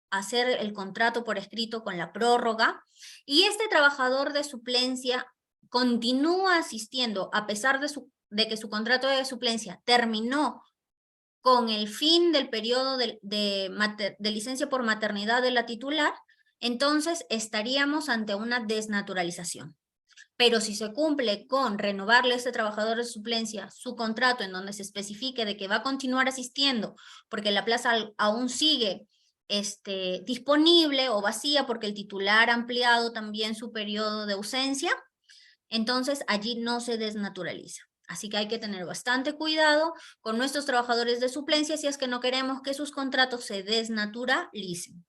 hacer el contrato por escrito con la prórroga, y este trabajador de suplencia continúa asistiendo a pesar de que su contrato de suplencia terminó con el fin del periodo de licencia por maternidad de la titular, entonces estaríamos ante una desnaturalización. Pero si se cumple con renovarle a este trabajador de suplencia su contrato en donde se especifique de que va a continuar asistiendo porque la plaza aún sigue disponible o vacía porque el titular ha ampliado también su periodo de ausencia, entonces allí no se desnaturaliza. Así que hay que tener bastante cuidado con nuestros trabajadores de suplencia si es que no queremos que sus contratos se desnaturalicen.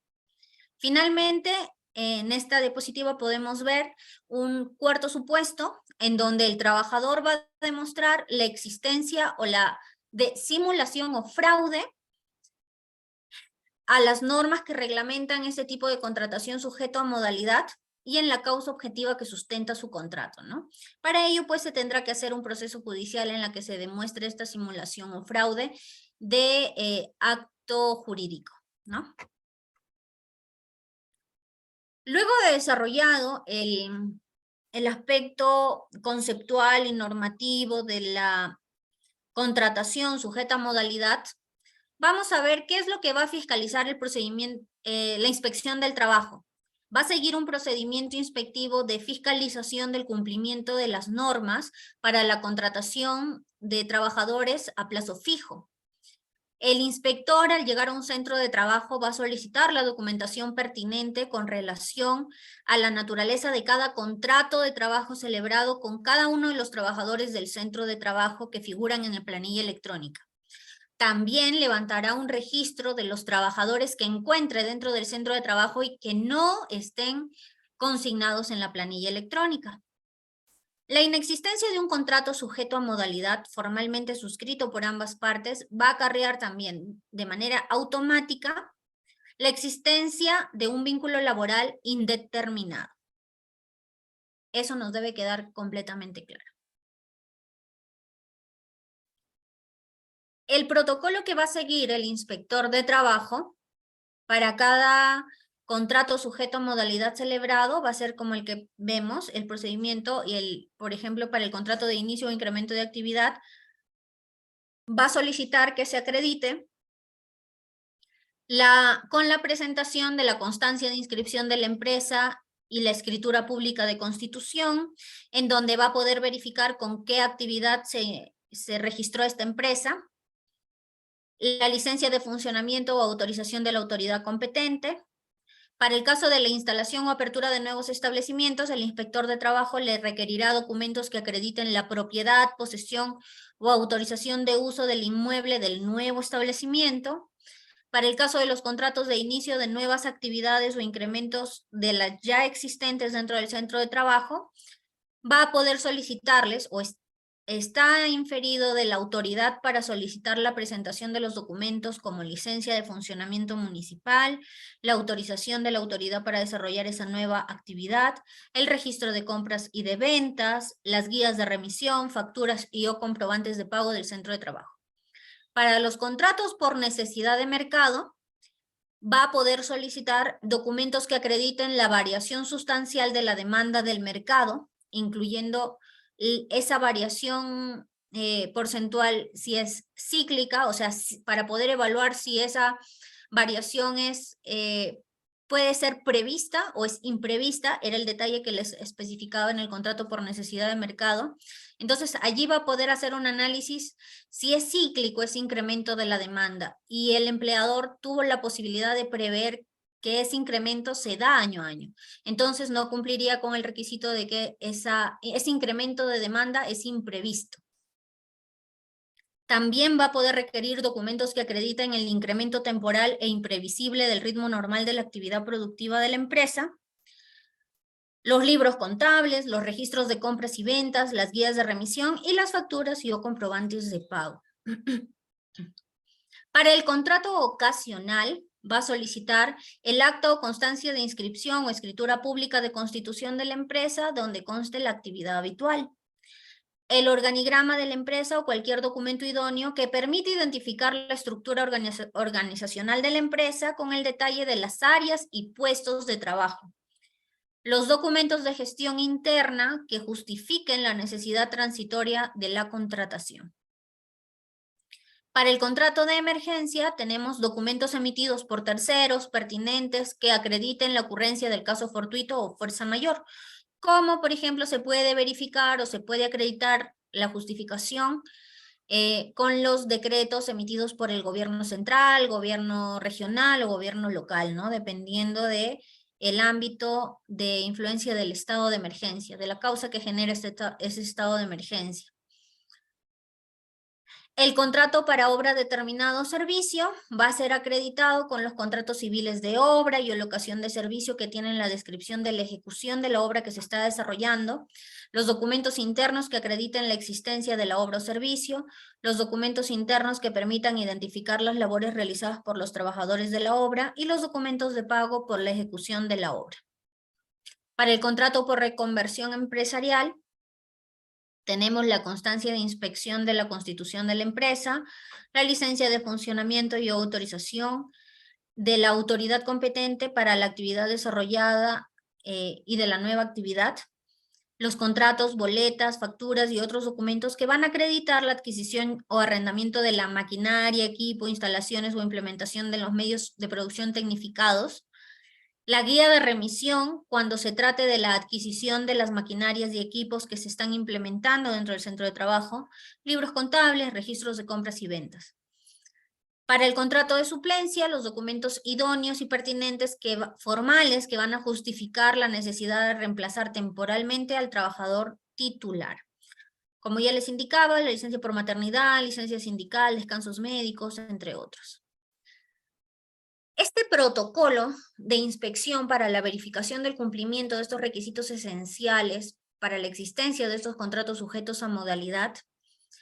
Finalmente, en esta diapositiva podemos ver un cuarto supuesto en donde el trabajador va a demostrar la existencia o la de simulación o fraude a las normas que reglamentan ese tipo de contratación sujeto a modalidad y en la causa objetiva que sustenta su contrato, ¿no? Para ello, pues, se tendrá que hacer un proceso judicial en la que se demuestre esta simulación o fraude de acto jurídico, ¿no? Luego de desarrollado el aspecto conceptual y normativo de la contratación sujeta a modalidad, vamos a ver qué es lo que va a fiscalizar el procedimiento, la inspección del trabajo. Va a seguir un procedimiento inspectivo de fiscalización del cumplimiento de las normas para la contratación de trabajadores a plazo fijo. El inspector, al llegar a un centro de trabajo, va a solicitar la documentación pertinente con relación a la naturaleza de cada contrato de trabajo celebrado con cada uno de los trabajadores del centro de trabajo que figuran en la planilla electrónica. También levantará un registro de los trabajadores que encuentre dentro del centro de trabajo y que no estén consignados en la planilla electrónica. La inexistencia de un contrato sujeto a modalidad formalmente suscrito por ambas partes va a acarrear también de manera automática la existencia de un vínculo laboral indeterminado. Eso nos debe quedar completamente claro. El protocolo que va a seguir el inspector de trabajo para cada contrato sujeto a modalidad celebrado va a ser como el que vemos, el procedimiento y por ejemplo, para el contrato de inicio o incremento de actividad, va a solicitar que se acredite con la presentación de la constancia de inscripción de la empresa y la escritura pública de constitución, en donde va a poder verificar con qué actividad se registró esta empresa, la licencia de funcionamiento o autorización de la autoridad competente. Para el caso de la instalación o apertura de nuevos establecimientos, el inspector de trabajo le requerirá documentos que acrediten la propiedad, posesión o autorización de uso del inmueble del nuevo establecimiento. Para el caso de los contratos de inicio de nuevas actividades o incrementos de las ya existentes dentro del centro de trabajo, va a poder solicitarles o está inferido de la autoridad para solicitar la presentación de los documentos como licencia de funcionamiento municipal, la autorización de la autoridad para desarrollar esa nueva actividad, el registro de compras y de ventas, las guías de remisión, facturas y o comprobantes de pago del centro de trabajo. Para los contratos por necesidad de mercado, va a poder solicitar documentos que acrediten la variación sustancial de la demanda del mercado, incluyendo esa variación porcentual si es cíclica, o sea, para poder evaluar si esa variación puede ser prevista o es imprevista, era el detalle que les especificaba en el contrato por necesidad de mercado. Entonces, allí va a poder hacer un análisis si es cíclico ese incremento de la demanda y el empleador tuvo la posibilidad de prever que ese incremento se da año a año. Entonces, no cumpliría con el requisito de que ese incremento de demanda es imprevisto. También va a poder requerir documentos que acrediten el incremento temporal e imprevisible del ritmo normal de la actividad productiva de la empresa, los libros contables, los registros de compras y ventas, las guías de remisión y las facturas y o comprobantes de pago. Para el contrato ocasional, va a solicitar el acta o constancia de inscripción o escritura pública de constitución de la empresa donde conste la actividad habitual, el organigrama de la empresa o cualquier documento idóneo que permita identificar la estructura organizacional de la empresa con el detalle de las áreas y puestos de trabajo, los documentos de gestión interna que justifiquen la necesidad transitoria de la contratación. Para el contrato de emergencia tenemos documentos emitidos por terceros pertinentes que acrediten la ocurrencia del caso fortuito o fuerza mayor, como por ejemplo se puede verificar o se puede acreditar la justificación con los decretos emitidos por el gobierno central, gobierno regional o gobierno local, ¿no? Dependiendo de el ámbito de influencia del estado de emergencia, de la causa que genera ese estado de emergencia. El contrato para obra determinado servicio va a ser acreditado con los contratos civiles de obra y o locación de servicio que tienen la descripción de la ejecución de la obra que se está desarrollando, los documentos internos que acrediten la existencia de la obra o servicio, los documentos internos que permitan identificar las labores realizadas por los trabajadores de la obra y los documentos de pago por la ejecución de la obra. Para el contrato por reconversión empresarial, tenemos la constancia de inspección de la constitución de la empresa, la licencia de funcionamiento y autorización de la autoridad competente para la actividad desarrollada y de la nueva actividad, los contratos, boletas, facturas y otros documentos que van a acreditar la adquisición o arrendamiento de la maquinaria, equipo, instalaciones o implementación de los medios de producción tecnificados, la guía de remisión cuando se trate de la adquisición de las maquinarias y equipos que se están implementando dentro del centro de trabajo, libros contables, registros de compras y ventas. Para el contrato de suplencia, los documentos idóneos y pertinentes formales que van a justificar la necesidad de reemplazar temporalmente al trabajador titular. Como ya les indicaba, la licencia por maternidad, licencia sindical, descansos médicos, entre otros. Este protocolo de inspección para la verificación del cumplimiento de estos requisitos esenciales para la existencia de estos contratos sujetos a modalidad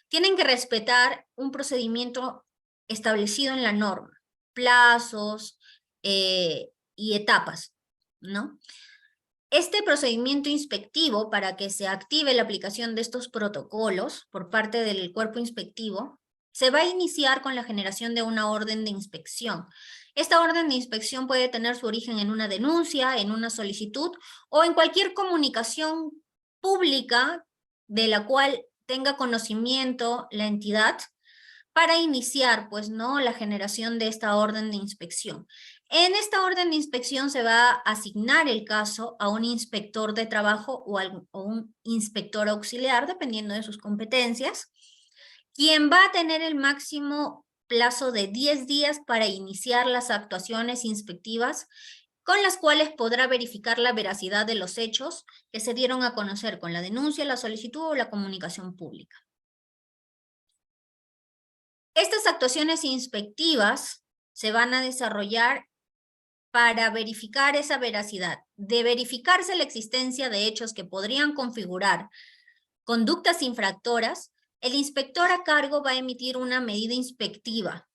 tienen que respetar un procedimiento establecido en la norma, plazos y etapas, ¿no? Este procedimiento inspectivo, para que se active la aplicación de estos protocolos por parte del cuerpo inspectivo, se va a iniciar con la generación de una orden de inspección. Esta orden de inspección puede tener su origen en una denuncia, en una solicitud o en cualquier comunicación pública de la cual tenga conocimiento la entidad para iniciar, pues, ¿no?, la generación de esta orden de inspección. En esta orden de inspección se va a asignar el caso a un inspector de trabajo o un inspector auxiliar, dependiendo de sus competencias, quien va a tener el máximo plazo de 10 días para iniciar las actuaciones inspectivas con las cuales podrá verificar la veracidad de los hechos que se dieron a conocer con la denuncia, la solicitud o la comunicación pública. Estas actuaciones inspectivas se van a desarrollar para verificar esa veracidad. De verificarse la existencia de hechos que podrían configurar conductas infractoras, el inspector a cargo va a emitir una medida inspectiva.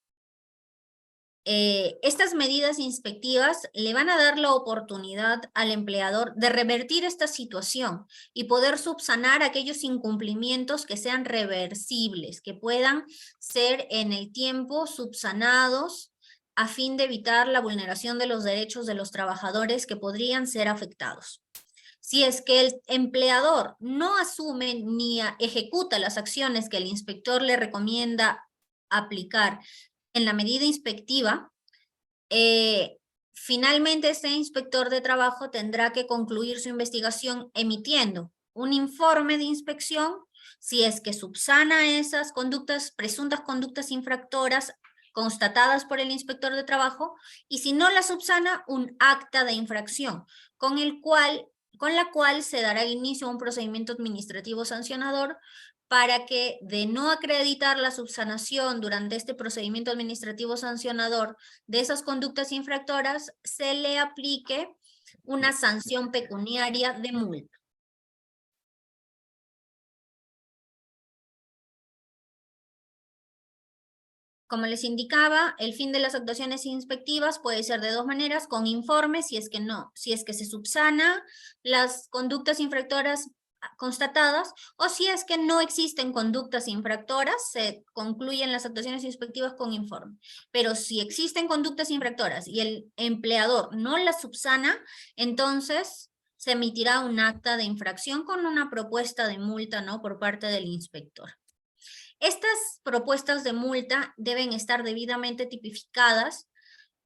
Estas medidas inspectivas le van a dar la oportunidad al empleador de revertir esta situación y poder subsanar aquellos incumplimientos que sean reversibles, que puedan ser en el tiempo subsanados a fin de evitar la vulneración de los derechos de los trabajadores que podrían ser afectados. Si es que el empleador no asume ni ejecuta las acciones que el inspector le recomienda aplicar en la medida inspectiva, finalmente este inspector de trabajo tendrá que concluir su investigación emitiendo un informe de inspección si es que subsana esas conductas, presuntas conductas infractoras constatadas por el inspector de trabajo, y si no la subsana, un acta de infracción con la cual se dará inicio a un procedimiento administrativo sancionador para que, de no acreditar la subsanación durante este procedimiento administrativo sancionador de esas conductas infractoras, se le aplique una sanción pecuniaria de multa. Como les indicaba, el fin de las actuaciones inspectivas puede ser de dos maneras: con informe, si es que se subsana las conductas infractoras constatadas, o si es que no existen conductas infractoras, se concluyen las actuaciones inspectivas con informe. Pero si existen conductas infractoras y el empleador no las subsana, entonces se emitirá un acta de infracción con una propuesta de multa, ¿no?, por parte del inspector. Estas propuestas de multa deben estar debidamente tipificadas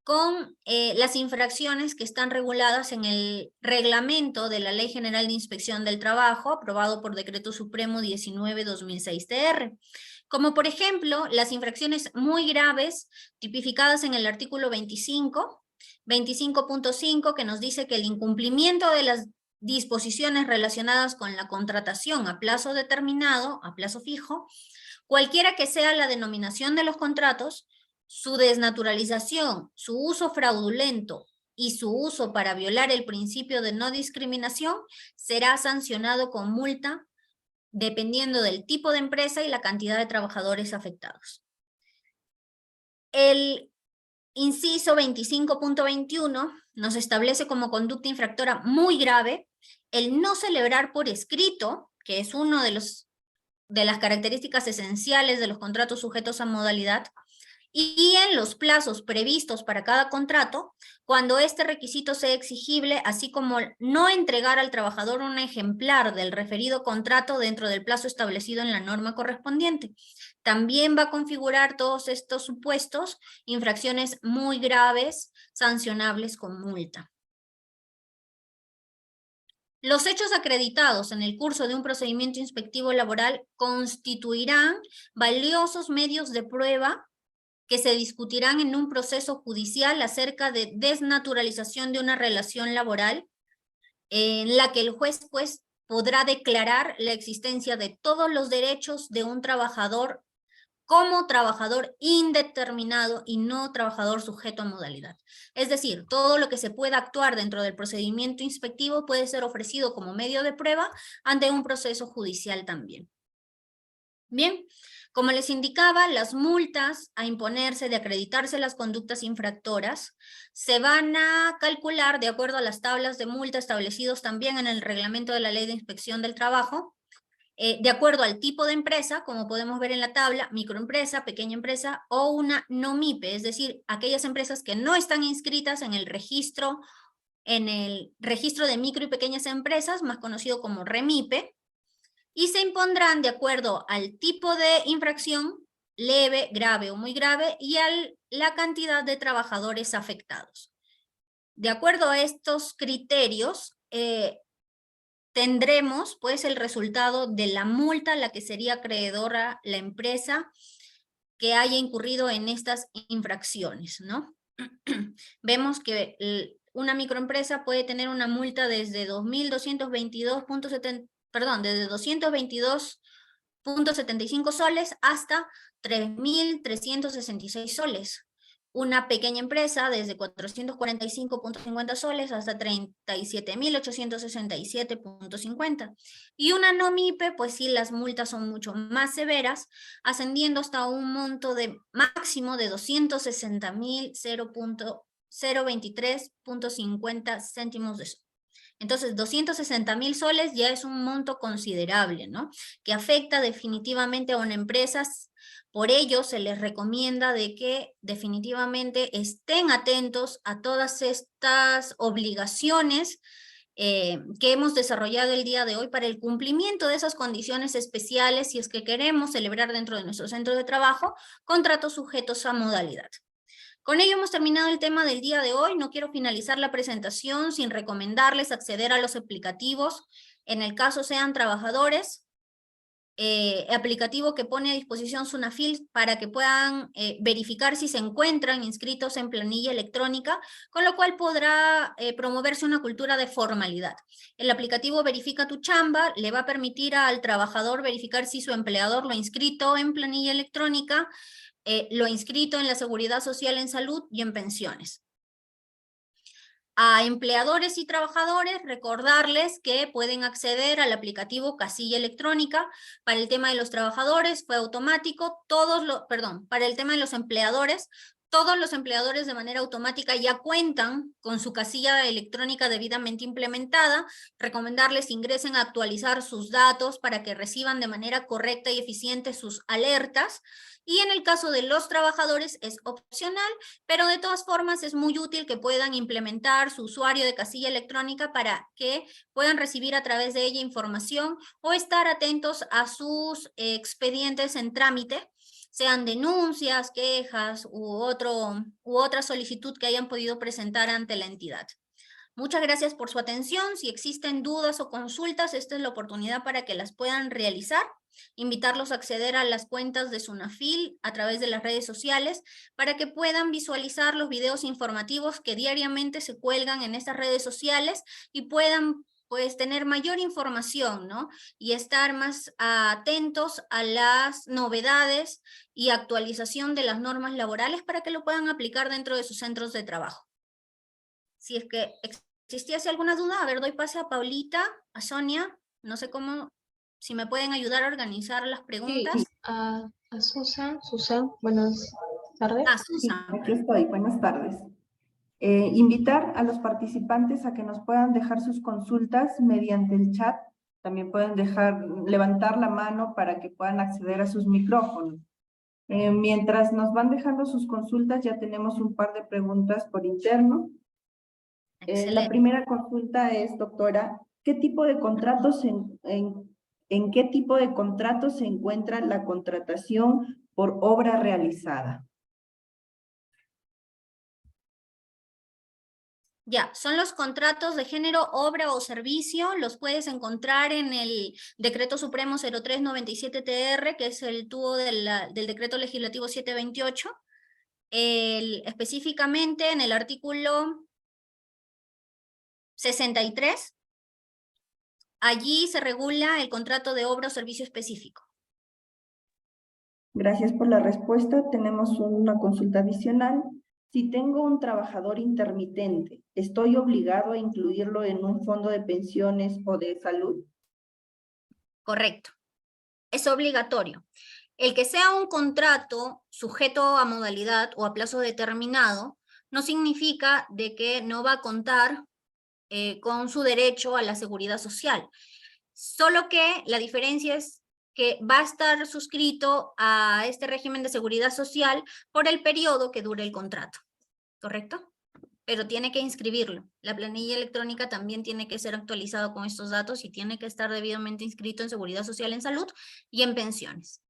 con las infracciones que están reguladas en el reglamento de la Ley General de Inspección del Trabajo, aprobado por Decreto Supremo 19/2006-TR, como por ejemplo las infracciones muy graves tipificadas en el artículo 25.5, que nos dice que el incumplimiento de las disposiciones relacionadas con la contratación a plazo determinado, a plazo fijo, cualquiera que sea la denominación de los contratos, su desnaturalización, su uso fraudulento y su uso para violar el principio de no discriminación, será sancionado con multa dependiendo del tipo de empresa y la cantidad de trabajadores afectados. El inciso 25.21 nos establece como conducta infractora muy grave el no celebrar por escrito, que es uno de las características esenciales de los contratos sujetos a modalidad, y en los plazos previstos para cada contrato, cuando este requisito sea exigible, así como no entregar al trabajador un ejemplar del referido contrato dentro del plazo establecido en la norma correspondiente. También va a configurar todos estos supuestos infracciones muy graves, sancionables con multa. Los hechos acreditados en el curso de un procedimiento inspectivo laboral constituirán valiosos medios de prueba que se discutirán en un proceso judicial acerca de desnaturalización de una relación laboral, en la que el juez pues podrá declarar la existencia de todos los derechos de un trabajador como trabajador indeterminado y no trabajador sujeto a modalidad. Es decir, todo lo que se pueda actuar dentro del procedimiento inspectivo puede ser ofrecido como medio de prueba ante un proceso judicial también. Bien, como les indicaba, las multas a imponerse de acreditarse las conductas infractoras se van a calcular de acuerdo a las tablas de multa establecidos también en el reglamento de la Ley de Inspección del Trabajo, de acuerdo al tipo de empresa, como podemos ver en la tabla, microempresa, pequeña empresa o una no MIPE, es decir, aquellas empresas que no están inscritas en el registro de micro y pequeñas empresas, más conocido como REMIPE, y se impondrán de acuerdo al tipo de infracción, leve, grave o muy grave, y a la cantidad de trabajadores afectados. De acuerdo a estos criterios, tendremos pues el resultado de la multa a la que sería acreedora la empresa que haya incurrido en estas infracciones, ¿no? Vemos que una microempresa puede tener una multa desde 222.75 soles hasta 3.366 soles. Una pequeña empresa desde 445.50 soles hasta 37.867.50. Y una no MIPE, pues sí, las multas son mucho más severas, ascendiendo hasta un monto de máximo de 260.023.50 céntimos de sol. Entonces, 260.000 soles ya es un monto considerable, ¿no? Que afecta definitivamente a una empresa. Por ello, se les recomienda de que definitivamente estén atentos a todas estas obligaciones que hemos desarrollado el día de hoy para el cumplimiento de esas condiciones especiales si es que queremos celebrar dentro de nuestro centro de trabajo contratos sujetos a modalidad. Con ello hemos terminado el tema del día de hoy. No quiero finalizar la presentación sin recomendarles acceder a los aplicativos, en el caso sean trabajadores, aplicativo que pone a disposición SUNAFIL para que puedan verificar si se encuentran inscritos en planilla electrónica, con lo cual podrá promoverse una cultura de formalidad. El aplicativo Verifica tu Chamba le va a permitir al trabajador verificar si su empleador lo ha inscrito en planilla electrónica, lo inscrito en la Seguridad Social, en salud y en pensiones. A empleadores y trabajadores, recordarles que pueden acceder al aplicativo Casilla Electrónica. Para el tema de los trabajadores fue automático, para el tema de los empleadores, todos los empleadores de manera automática ya cuentan con su casilla electrónica debidamente implementada. Recomendarles ingresen a actualizar sus datos para que reciban de manera correcta y eficiente sus alertas. Y en el caso de los trabajadores es opcional, pero de todas formas es muy útil que puedan implementar su usuario de casilla electrónica para que puedan recibir a través de ella información o estar atentos a sus expedientes en trámite, sean denuncias, quejas u otra solicitud que hayan podido presentar ante la entidad. Muchas gracias por su atención. Si existen dudas o consultas, esta es la oportunidad para que las puedan realizar. Invitarlos a acceder a las cuentas de SUNAFIL a través de las redes sociales para que puedan visualizar los videos informativos que diariamente se cuelgan en estas redes sociales y puedan pues tener mayor información, ¿no? Y estar más atentos a las novedades y actualización de las normas laborales para que lo puedan aplicar dentro de sus centros de trabajo. Si es que existiese alguna duda, a ver, doy pase a Paulita, a Sonia, no sé cómo, si me pueden ayudar a organizar las preguntas. Sí, a Susan, buenas tardes. Sí, Susan. aquí estoy, buenas tardes. Invitar a los participantes a que nos puedan dejar sus consultas mediante el chat. También pueden levantar la mano para que puedan acceder a sus micrófonos. Mientras nos van dejando sus consultas, ya tenemos un par de preguntas por interno. La primera consulta es, doctora, ¿qué tipo de contratos en qué tipo de contratos se encuentra la contratación por obra realizada? Ya, son los contratos de género, obra o servicio, los puedes encontrar en el Decreto Supremo 0397-TR, que es el tubo del Decreto Legislativo 728, específicamente en el artículo 63, allí se regula el contrato de obra o servicio específico. Gracias por la respuesta. Tenemos una consulta adicional. Si tengo un trabajador intermitente, ¿estoy obligado a incluirlo en un fondo de pensiones o de salud? Correcto. Es obligatorio. El que sea un contrato sujeto a modalidad o a plazo determinado no significa de que no va a contar con su derecho a la seguridad social. Solo que la diferencia es que va a estar suscrito a este régimen de seguridad social por el periodo que dure el contrato, ¿correcto? Pero tiene que inscribirlo. La planilla electrónica también tiene que ser actualizada con estos datos y tiene que estar debidamente inscrito en seguridad social, en salud y en pensiones.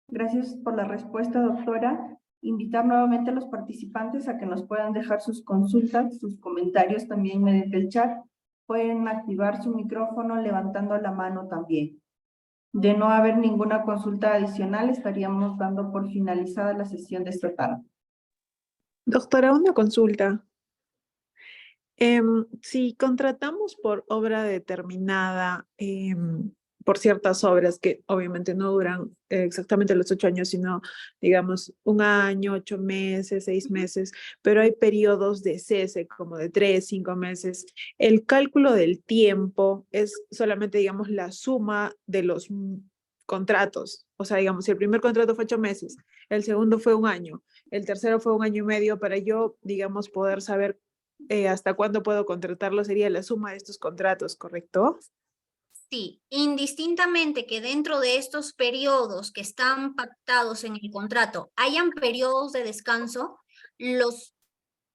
Gracias por la respuesta, doctora. Invitar nuevamente a los participantes a que nos puedan dejar sus consultas, sus comentarios también mediante el chat. Pueden activar su micrófono levantando la mano también. De no haber ninguna consulta adicional, estaríamos dando por finalizada la sesión de esta tarde. Doctora, una consulta. Si contratamos por obra determinada, por ciertas obras que obviamente no duran exactamente los 8 años, sino digamos 1 año, 8 meses, 6 meses, pero hay periodos de cese como de 3, 5 meses. El cálculo del tiempo es solamente, digamos, la suma de los contratos. O sea, digamos, si el primer contrato fue 8 meses, el segundo fue 1 año, el tercero fue 1 año y medio, para yo, digamos, poder saber hasta cuándo puedo contratarlo, sería la suma de estos contratos, ¿correcto? Sí, indistintamente que dentro de estos periodos que están pactados en el contrato hayan periodos de descanso, los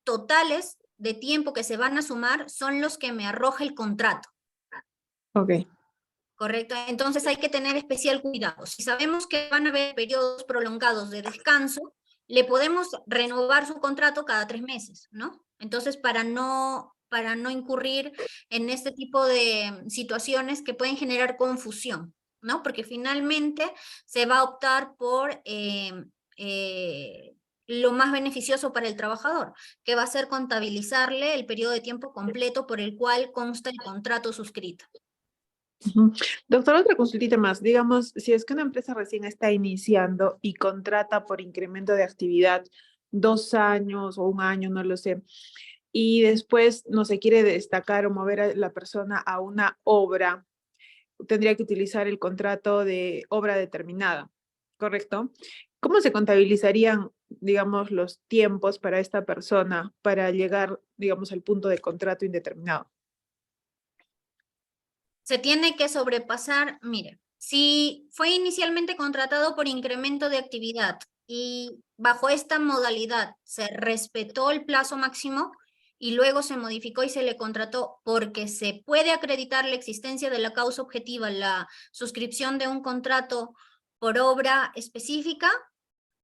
totales de tiempo que se van a sumar son los que me arroja el contrato. Ok. ¿Correcto? Entonces hay que tener especial cuidado. Si sabemos que van a haber periodos prolongados de descanso, le podemos renovar su contrato cada 3 meses, ¿no? Entonces, para no incurrir en este tipo de situaciones que pueden generar confusión, ¿no? Porque finalmente se va a optar por lo más beneficioso para el trabajador, que va a ser contabilizarle el periodo de tiempo completo por el cual consta el contrato suscrito. Doctor, otra consultita más. Digamos, si es que una empresa recién está iniciando y contrata por incremento de actividad 2 años o 1 año, no lo sé, y después no se quiere destacar o mover a la persona a una obra, tendría que utilizar el contrato de obra determinada, ¿correcto? ¿Cómo se contabilizarían, digamos, los tiempos para esta persona para llegar, digamos, al punto de contrato indeterminado? Se tiene que sobrepasar, mire, si fue inicialmente contratado por incremento de actividad y bajo esta modalidad se respetó el plazo máximo y luego se modificó y se le contrató porque se puede acreditar la existencia de la causa objetiva, la suscripción de un contrato por obra específica,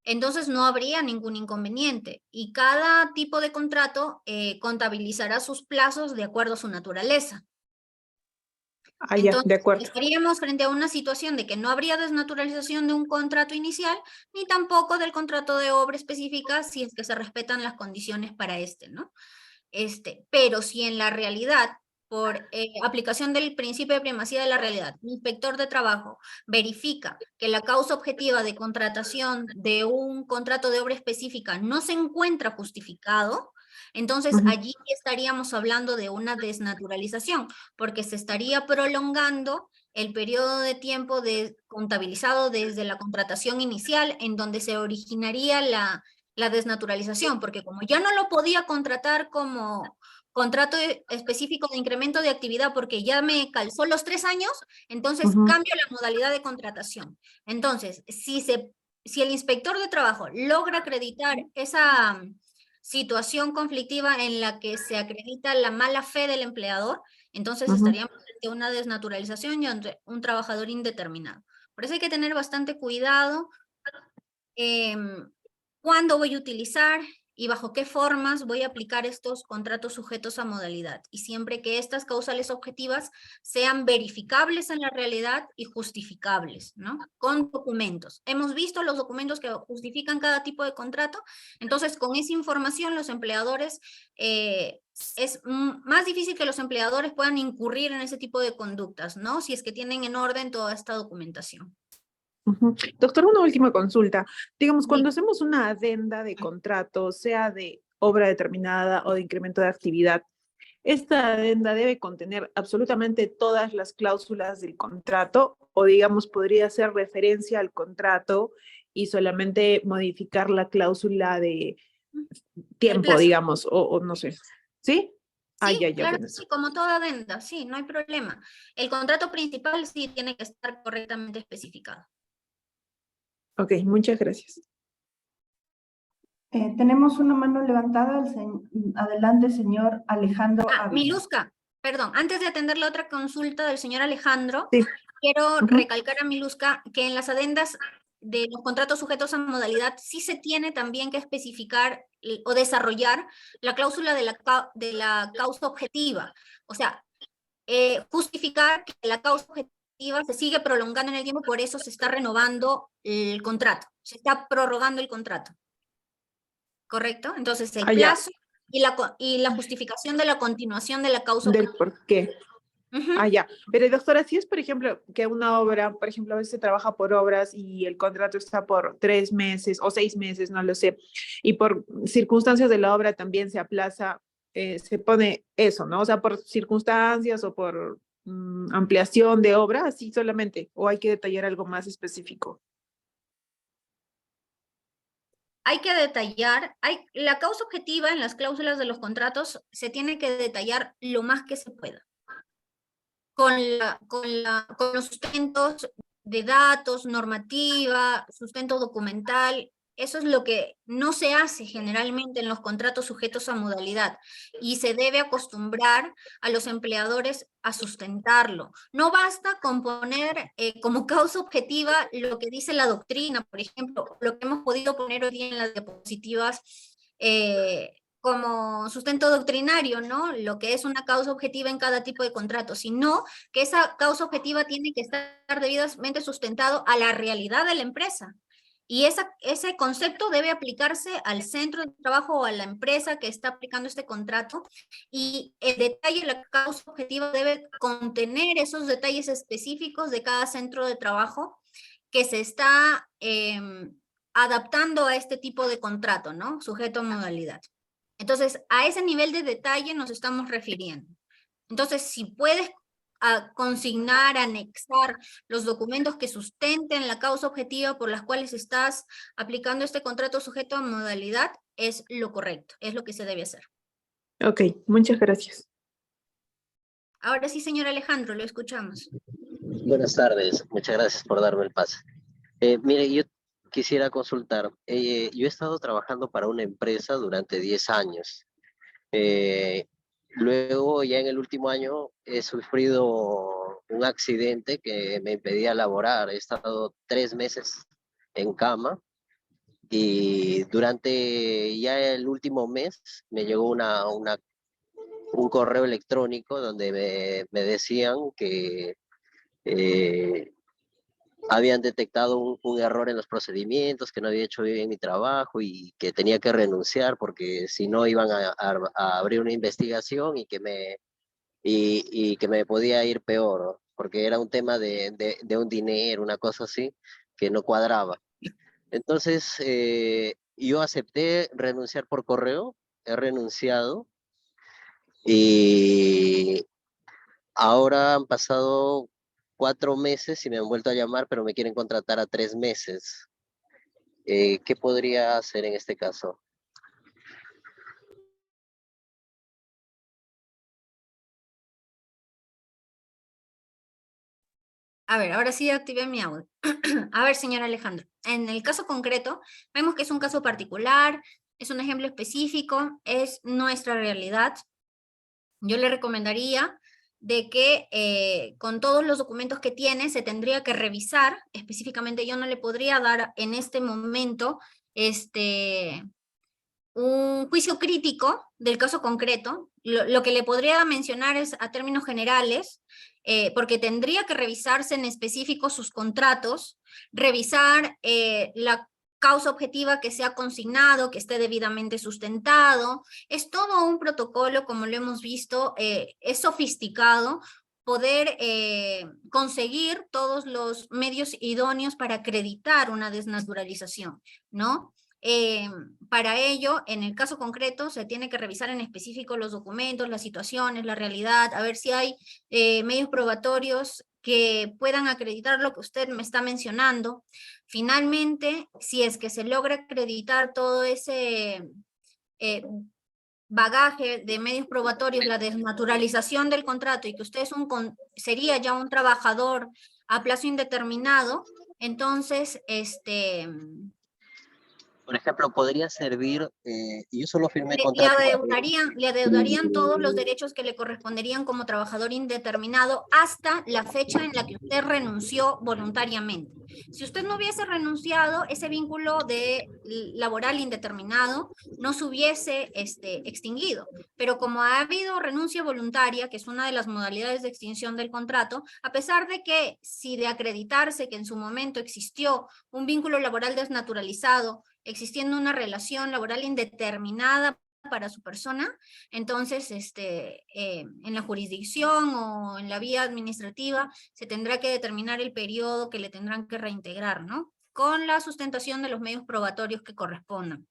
entonces no habría ningún inconveniente y cada tipo de contrato contabilizará sus plazos de acuerdo a su naturaleza. Ah, ya, de Entonces, acuerdo. estaríamos frente a una situación de que no habría desnaturalización de un contrato inicial, ni tampoco del contrato de obra específica si es que se respetan las condiciones para ¿no? Pero si en la realidad, por aplicación del principio de primacía de la realidad, el inspector de trabajo verifica que la causa objetiva de contratación de un contrato de obra específica no se encuentra justificado, entonces allí estaríamos hablando de una desnaturalización, porque se estaría prolongando el periodo de tiempo contabilizado desde la contratación inicial, en donde se originaría la desnaturalización, porque como ya no lo podía contratar como contrato específico de incremento de actividad porque ya me calzó los 3 años, entonces cambio la modalidad de contratación. Entonces, si el inspector de trabajo logra acreditar esa situación conflictiva en la que se acredita la mala fe del empleador, entonces estaríamos ante una desnaturalización y ante un trabajador indeterminado. Por eso hay que tener bastante cuidado cuándo voy a utilizar y bajo qué formas voy a aplicar estos contratos sujetos a modalidad. Y siempre que estas causales objetivas sean verificables en la realidad y justificables, ¿no? Con documentos. Hemos visto los documentos que justifican cada tipo de contrato, entonces con esa información los empleadores, es más difícil que los empleadores puedan incurrir en ese tipo de conductas, ¿no? Si es que tienen en orden toda esta documentación. Ujú. Doctor, una última consulta. Digamos, Sí. cuando hacemos una adenda de contrato, sea de obra determinada o de incremento de actividad, ¿esta adenda debe contener absolutamente todas las cláusulas del contrato o, digamos, podría hacer referencia al contrato y solamente modificar la cláusula de El tiempo, plazo. digamos, o no sé? ¿Sí? Ah, Sí, ya, claro, bueno. sí, como toda adenda, sí, no hay problema. El contrato principal sí tiene que estar correctamente especificado. Ok, muchas gracias. Tenemos una mano levantada. Adelante, señor Alejandro Ávila. Miluska, perdón, antes de atender la otra consulta del señor Alejandro, Sí. quiero Ujú. recalcar a Miluska que en las adendas de los contratos sujetos a modalidad sí se tiene también que especificar o desarrollar la cláusula de la causa objetiva. O sea, justificar que la causa objetiva se sigue prolongando en el tiempo, por eso se está renovando el contrato, se está prorrogando el contrato. ¿Correcto? Entonces el Ah, ya, plazo y la justificación de la continuación de la causa del objetiva. por qué. Ujú. Ah, ya. Pero doctora, si es, por ejemplo, que una obra, por ejemplo, a veces se trabaja por obras y el contrato está por 3 meses o 6 meses, no lo sé, y por circunstancias de la obra también se aplaza, se pone eso, ¿no? O sea, por circunstancias o por ampliación de obra, así solamente, o hay que detallar algo más específico. Hay que detallar, la causa objetiva en las cláusulas de los contratos se tiene que detallar lo más que se pueda. Con los sustentos de datos, normativa, sustento documental, eso es lo que no se hace generalmente en los contratos sujetos a modalidad y se debe acostumbrar a los empleadores a sustentarlo. No basta con poner como causa objetiva lo que dice la doctrina, por ejemplo, lo que hemos podido poner hoy día en las diapositivas, como sustento doctrinario, ¿no? Lo que es una causa objetiva en cada tipo de contrato, sino que esa causa objetiva tiene que estar debidamente sustentado a la realidad de la empresa. Y ese concepto debe aplicarse al centro de trabajo o a la empresa que está aplicando este contrato, y el detalle de la causa objetiva debe contener esos detalles específicos de cada centro de trabajo que se está adaptando a este tipo de contrato, ¿no? Sujeto a modalidad. Entonces, a ese nivel de detalle nos estamos refiriendo. Entonces, si puedes consignar, anexar los documentos que sustenten la causa objetiva por las cuales estás aplicando este contrato sujeto a modalidad, es lo correcto, es lo que se debe hacer. Ok, muchas gracias. Ahora sí, señor Alejandro, lo escuchamos. Buenas tardes, muchas gracias por darme el pase. Mire, yo quisiera consultar. Yo he estado trabajando para una empresa durante 10 años. Eh, Luego, ya en el último año, he sufrido un accidente que me impedía laborar. He estado 3 meses en cama y durante ya el último mes me llegó un correo electrónico donde me decían que eh, habían detectado un error en los procedimientos, que no había hecho bien mi trabajo y que tenía que renunciar porque si no iban a abrir una investigación y que me podía ir peor, ¿no? Porque era un tema de un dinero, una cosa así, que no cuadraba. Entonces, yo acepté renunciar por correo, he renunciado y ahora han pasado 4 meses y me han vuelto a llamar, pero me quieren contratar a 3 meses. ¿Qué podría hacer en este caso? A ver, ahora sí activé mi audio. A ver, señor Alejandro, en el caso concreto, vemos que es un caso particular, es un ejemplo específico, es nuestra realidad. Yo le recomendaría de que con todos los documentos que tiene se tendría que revisar. Específicamente yo no le podría dar en este momento un juicio crítico del caso concreto. Lo que le podría mencionar es a términos generales, porque tendría que revisarse en específico sus contratos, revisar la causa objetiva que se ha consignado, que esté debidamente sustentado. Es todo un protocolo, como lo hemos visto, es sofisticado, poder conseguir todos los medios idóneos para acreditar una desnaturalización, ¿no? Para ello, en el caso concreto, se tiene que revisar en específico los documentos, las situaciones, la realidad, a ver si hay medios probatorios que puedan acreditar lo que usted me está mencionando. Finalmente, si es que se logra acreditar todo ese bagaje de medios probatorios, la desnaturalización del contrato y que usted es sería ya un trabajador a plazo indeterminado, entonces, Por ejemplo, podría servir, yo solo firmé le contrato. adeudarían todos los derechos que le corresponderían como trabajador indeterminado hasta la fecha en la que usted renunció voluntariamente. Si usted no hubiese renunciado, ese vínculo laboral indeterminado no se hubiese extinguido. Pero como ha habido renuncia voluntaria, que es una de las modalidades de extinción del contrato, a pesar de que si de acreditarse que en su momento existió un vínculo laboral desnaturalizado, existiendo una relación laboral indeterminada para su persona, entonces en la jurisdicción o en la vía administrativa se tendrá que determinar el periodo que le tendrán que reintegrar, ¿no? Con la sustentación de los medios probatorios que correspondan.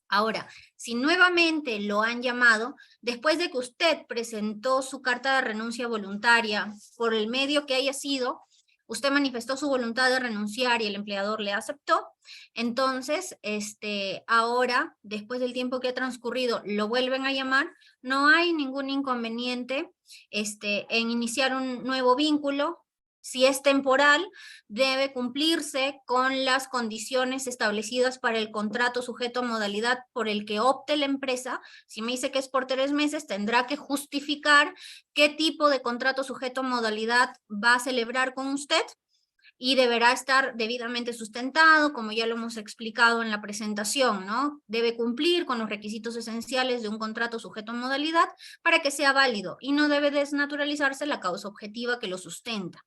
Ahora, si nuevamente lo han llamado, después de que usted presentó su carta de renuncia voluntaria por el medio que haya sido, usted manifestó su voluntad de renunciar y el empleador le aceptó, entonces, ahora, después del tiempo que ha transcurrido, lo vuelven a llamar, no hay ningún inconveniente en iniciar un nuevo vínculo. Si es temporal, debe cumplirse con las condiciones establecidas para el contrato sujeto a modalidad por el que opte la empresa. Si me dice que es por 3 meses, tendrá que justificar qué tipo de contrato sujeto a modalidad va a celebrar con usted y deberá estar debidamente sustentado, como ya lo hemos explicado en la presentación, ¿no? Debe cumplir con los requisitos esenciales de un contrato sujeto a modalidad para que sea válido y no debe desnaturalizarse la causa objetiva que lo sustenta.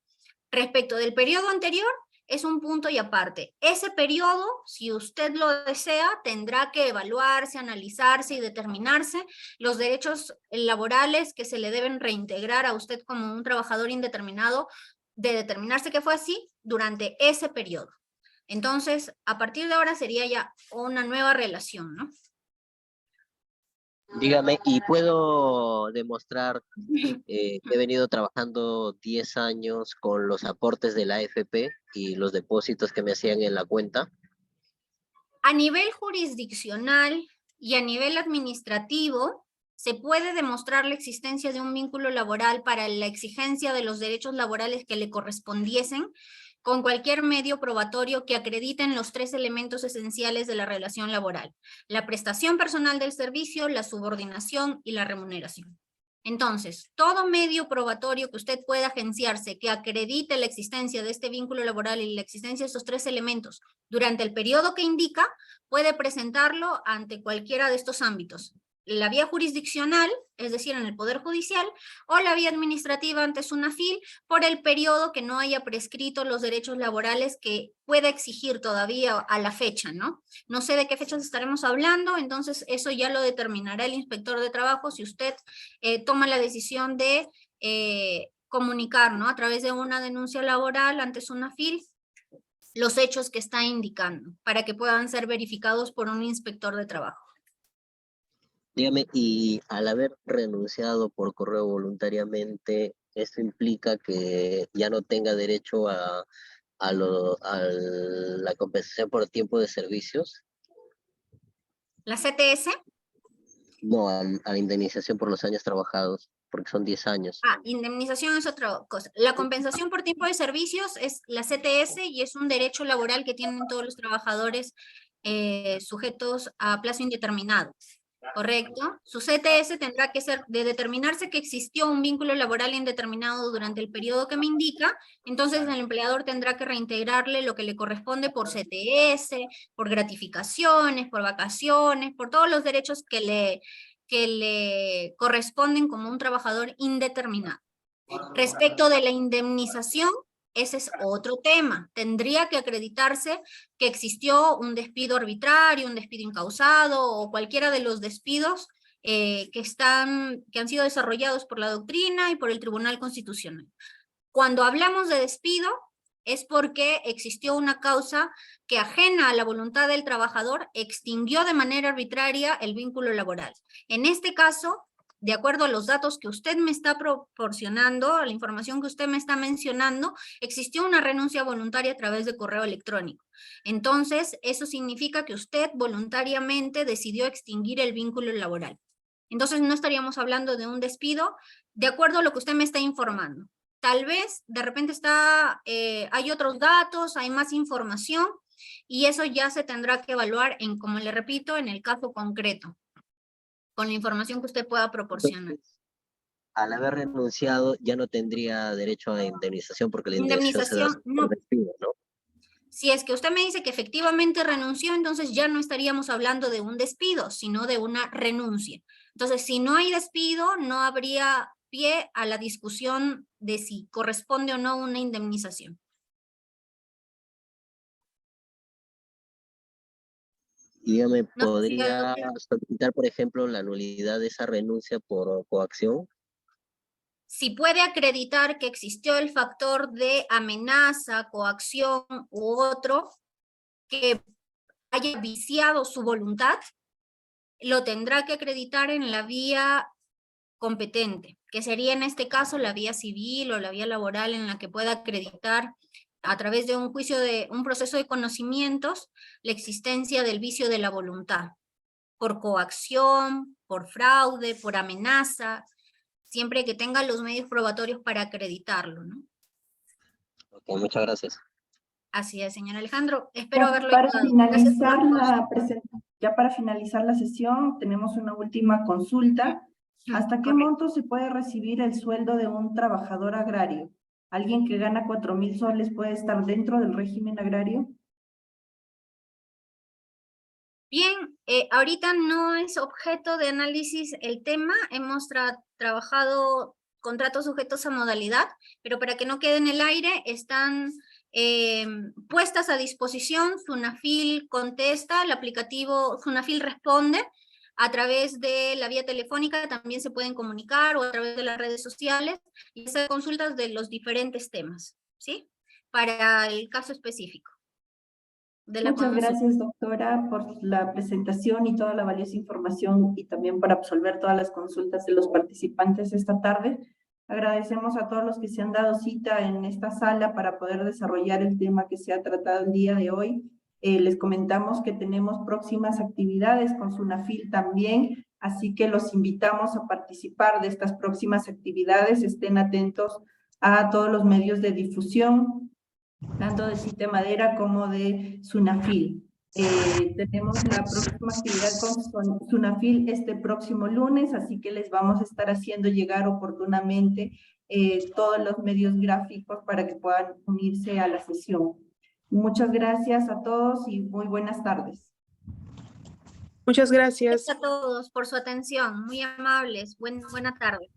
Respecto del periodo anterior, es un punto y aparte. Ese periodo, si usted lo desea, tendrá que evaluarse, analizarse y determinarse los derechos laborales que se le deben reintegrar a usted como un trabajador indeterminado, de determinarse que fue así durante ese periodo. Entonces, a partir de ahora sería ya una nueva relación, ¿no? Dígame, ¿y puedo demostrar que he venido trabajando 10 años con los aportes de la AFP y los depósitos que me hacían en la cuenta? A nivel jurisdiccional y a nivel administrativo, se puede demostrar la existencia de un vínculo laboral para la exigencia de los derechos laborales que le correspondiesen con cualquier medio probatorio que acrediten los 3 elementos esenciales de la relación laboral: la prestación personal del servicio, la subordinación y la remuneración. Entonces, todo medio probatorio que usted pueda agenciarse que acredite la existencia de este vínculo laboral y la existencia de estos 3 elementos durante el periodo que indica, puede presentarlo ante cualquiera de estos ámbitos: la vía jurisdiccional, es decir, en el Poder Judicial, o la vía administrativa ante SUNAFIL, por el periodo que no haya prescrito los derechos laborales que pueda exigir todavía a la fecha, ¿no? No sé de qué fechas estaremos hablando, entonces eso ya lo determinará el inspector de trabajo si usted toma la decisión de comunicar, ¿no? A través de una denuncia laboral ante SUNAFIL los hechos que está indicando, para que puedan ser verificados por un inspector de trabajo. Dígame, y al haber renunciado por correo voluntariamente, ¿esto implica que ya no tenga derecho a la compensación por tiempo de servicios? ¿La CTS? No, a la indemnización por los años trabajados, porque son 10 años. Indemnización es otra cosa. La compensación por tiempo de servicios es la CTS y es un derecho laboral que tienen todos los trabajadores sujetos a plazo indeterminado. ¿correcto? Su CTS tendrá que ser de determinarse que existió un vínculo laboral indeterminado durante el periodo que me indica, entonces el empleador tendrá que reintegrarle lo que le corresponde por CTS, por gratificaciones, por vacaciones, por todos los derechos que le corresponden como un trabajador indeterminado. Respecto de la indemnización, ese es otro tema. Tendría que acreditarse que existió un despido arbitrario, un despido incausado o cualquiera de los despidos que han sido desarrollados por la doctrina y por el Tribunal Constitucional. Cuando hablamos de despido, es porque existió una causa que, ajena a la voluntad del trabajador, extinguió de manera arbitraria el vínculo laboral. En este caso, de acuerdo a los datos que usted me está proporcionando, a la información que usted me está mencionando, existió una renuncia voluntaria a través de correo electrónico. Entonces, eso significa que usted voluntariamente decidió extinguir el vínculo laboral. Entonces, no estaríamos hablando de un despido, de acuerdo a lo que usted me está informando. Tal vez, de repente hay otros datos, hay más información, y eso ya se tendrá que evaluar como le repito, en el caso concreto, con la información que usted pueda proporcionar. Al haber renunciado, ya no tendría derecho a indemnización porque la indemnización se da No. por despido, ¿no? Si es que usted me dice que efectivamente renunció, entonces ya no estaríamos hablando de un despido, sino de una renuncia. Entonces, si no hay despido, no habría pie a la discusión de si corresponde o no una indemnización. Y yo me No sé si podría algo solicitar, por ejemplo, la nulidad de esa renuncia por coacción. Si puede acreditar que existió el factor de amenaza, coacción u otro que haya viciado su voluntad, lo tendrá que acreditar en la vía competente, que sería en este caso la vía civil o la vía laboral, en la que pueda acreditar a través de un proceso de conocimientos la existencia del vicio de la voluntad, por coacción, por fraude, por amenaza, siempre que tenga los medios probatorios para acreditarlo, ¿no? Ok, muchas gracias. Así es, señor Alejandro. Espero Ya haberlo para ayudado. Gracias por finalizar ya para finalizar la sesión, tenemos una última consulta. ¿Hasta qué Correcto. monto se puede recibir el sueldo de un trabajador agrario? ¿Alguien que gana 4,000 soles puede estar dentro del régimen agrario? Bien, ahorita no es objeto de análisis el tema. Hemos trabajado contratos sujetos a modalidad, pero para que no quede en el aire, están puestas a disposición. Sunafil contesta, el aplicativo Sunafil responde. A través de la vía telefónica también se pueden comunicar, o a través de las redes sociales, y hacer consultas de los diferentes temas, ¿sí? Para el caso específico de la Muchas consulta. gracias, doctora, por la presentación y toda la valiosa información, y también por absolver todas las consultas de los participantes esta tarde. Agradecemos a todos los que se han dado cita en esta sala para poder desarrollar el tema que se ha tratado el día de hoy. Les comentamos que tenemos próximas actividades con Sunafil también, así que los invitamos a participar de estas próximas actividades. Estén atentos a todos los medios de difusión, tanto de Cite Madera como de Sunafil. Tenemos la próxima actividad con Sunafil este próximo lunes, así que les vamos a estar haciendo llegar oportunamente todos los medios gráficos para que puedan unirse a la sesión. Muchas gracias a todos y muy buenas tardes. Muchas gracias. Gracias a todos por su atención, muy amables. Buena tarde.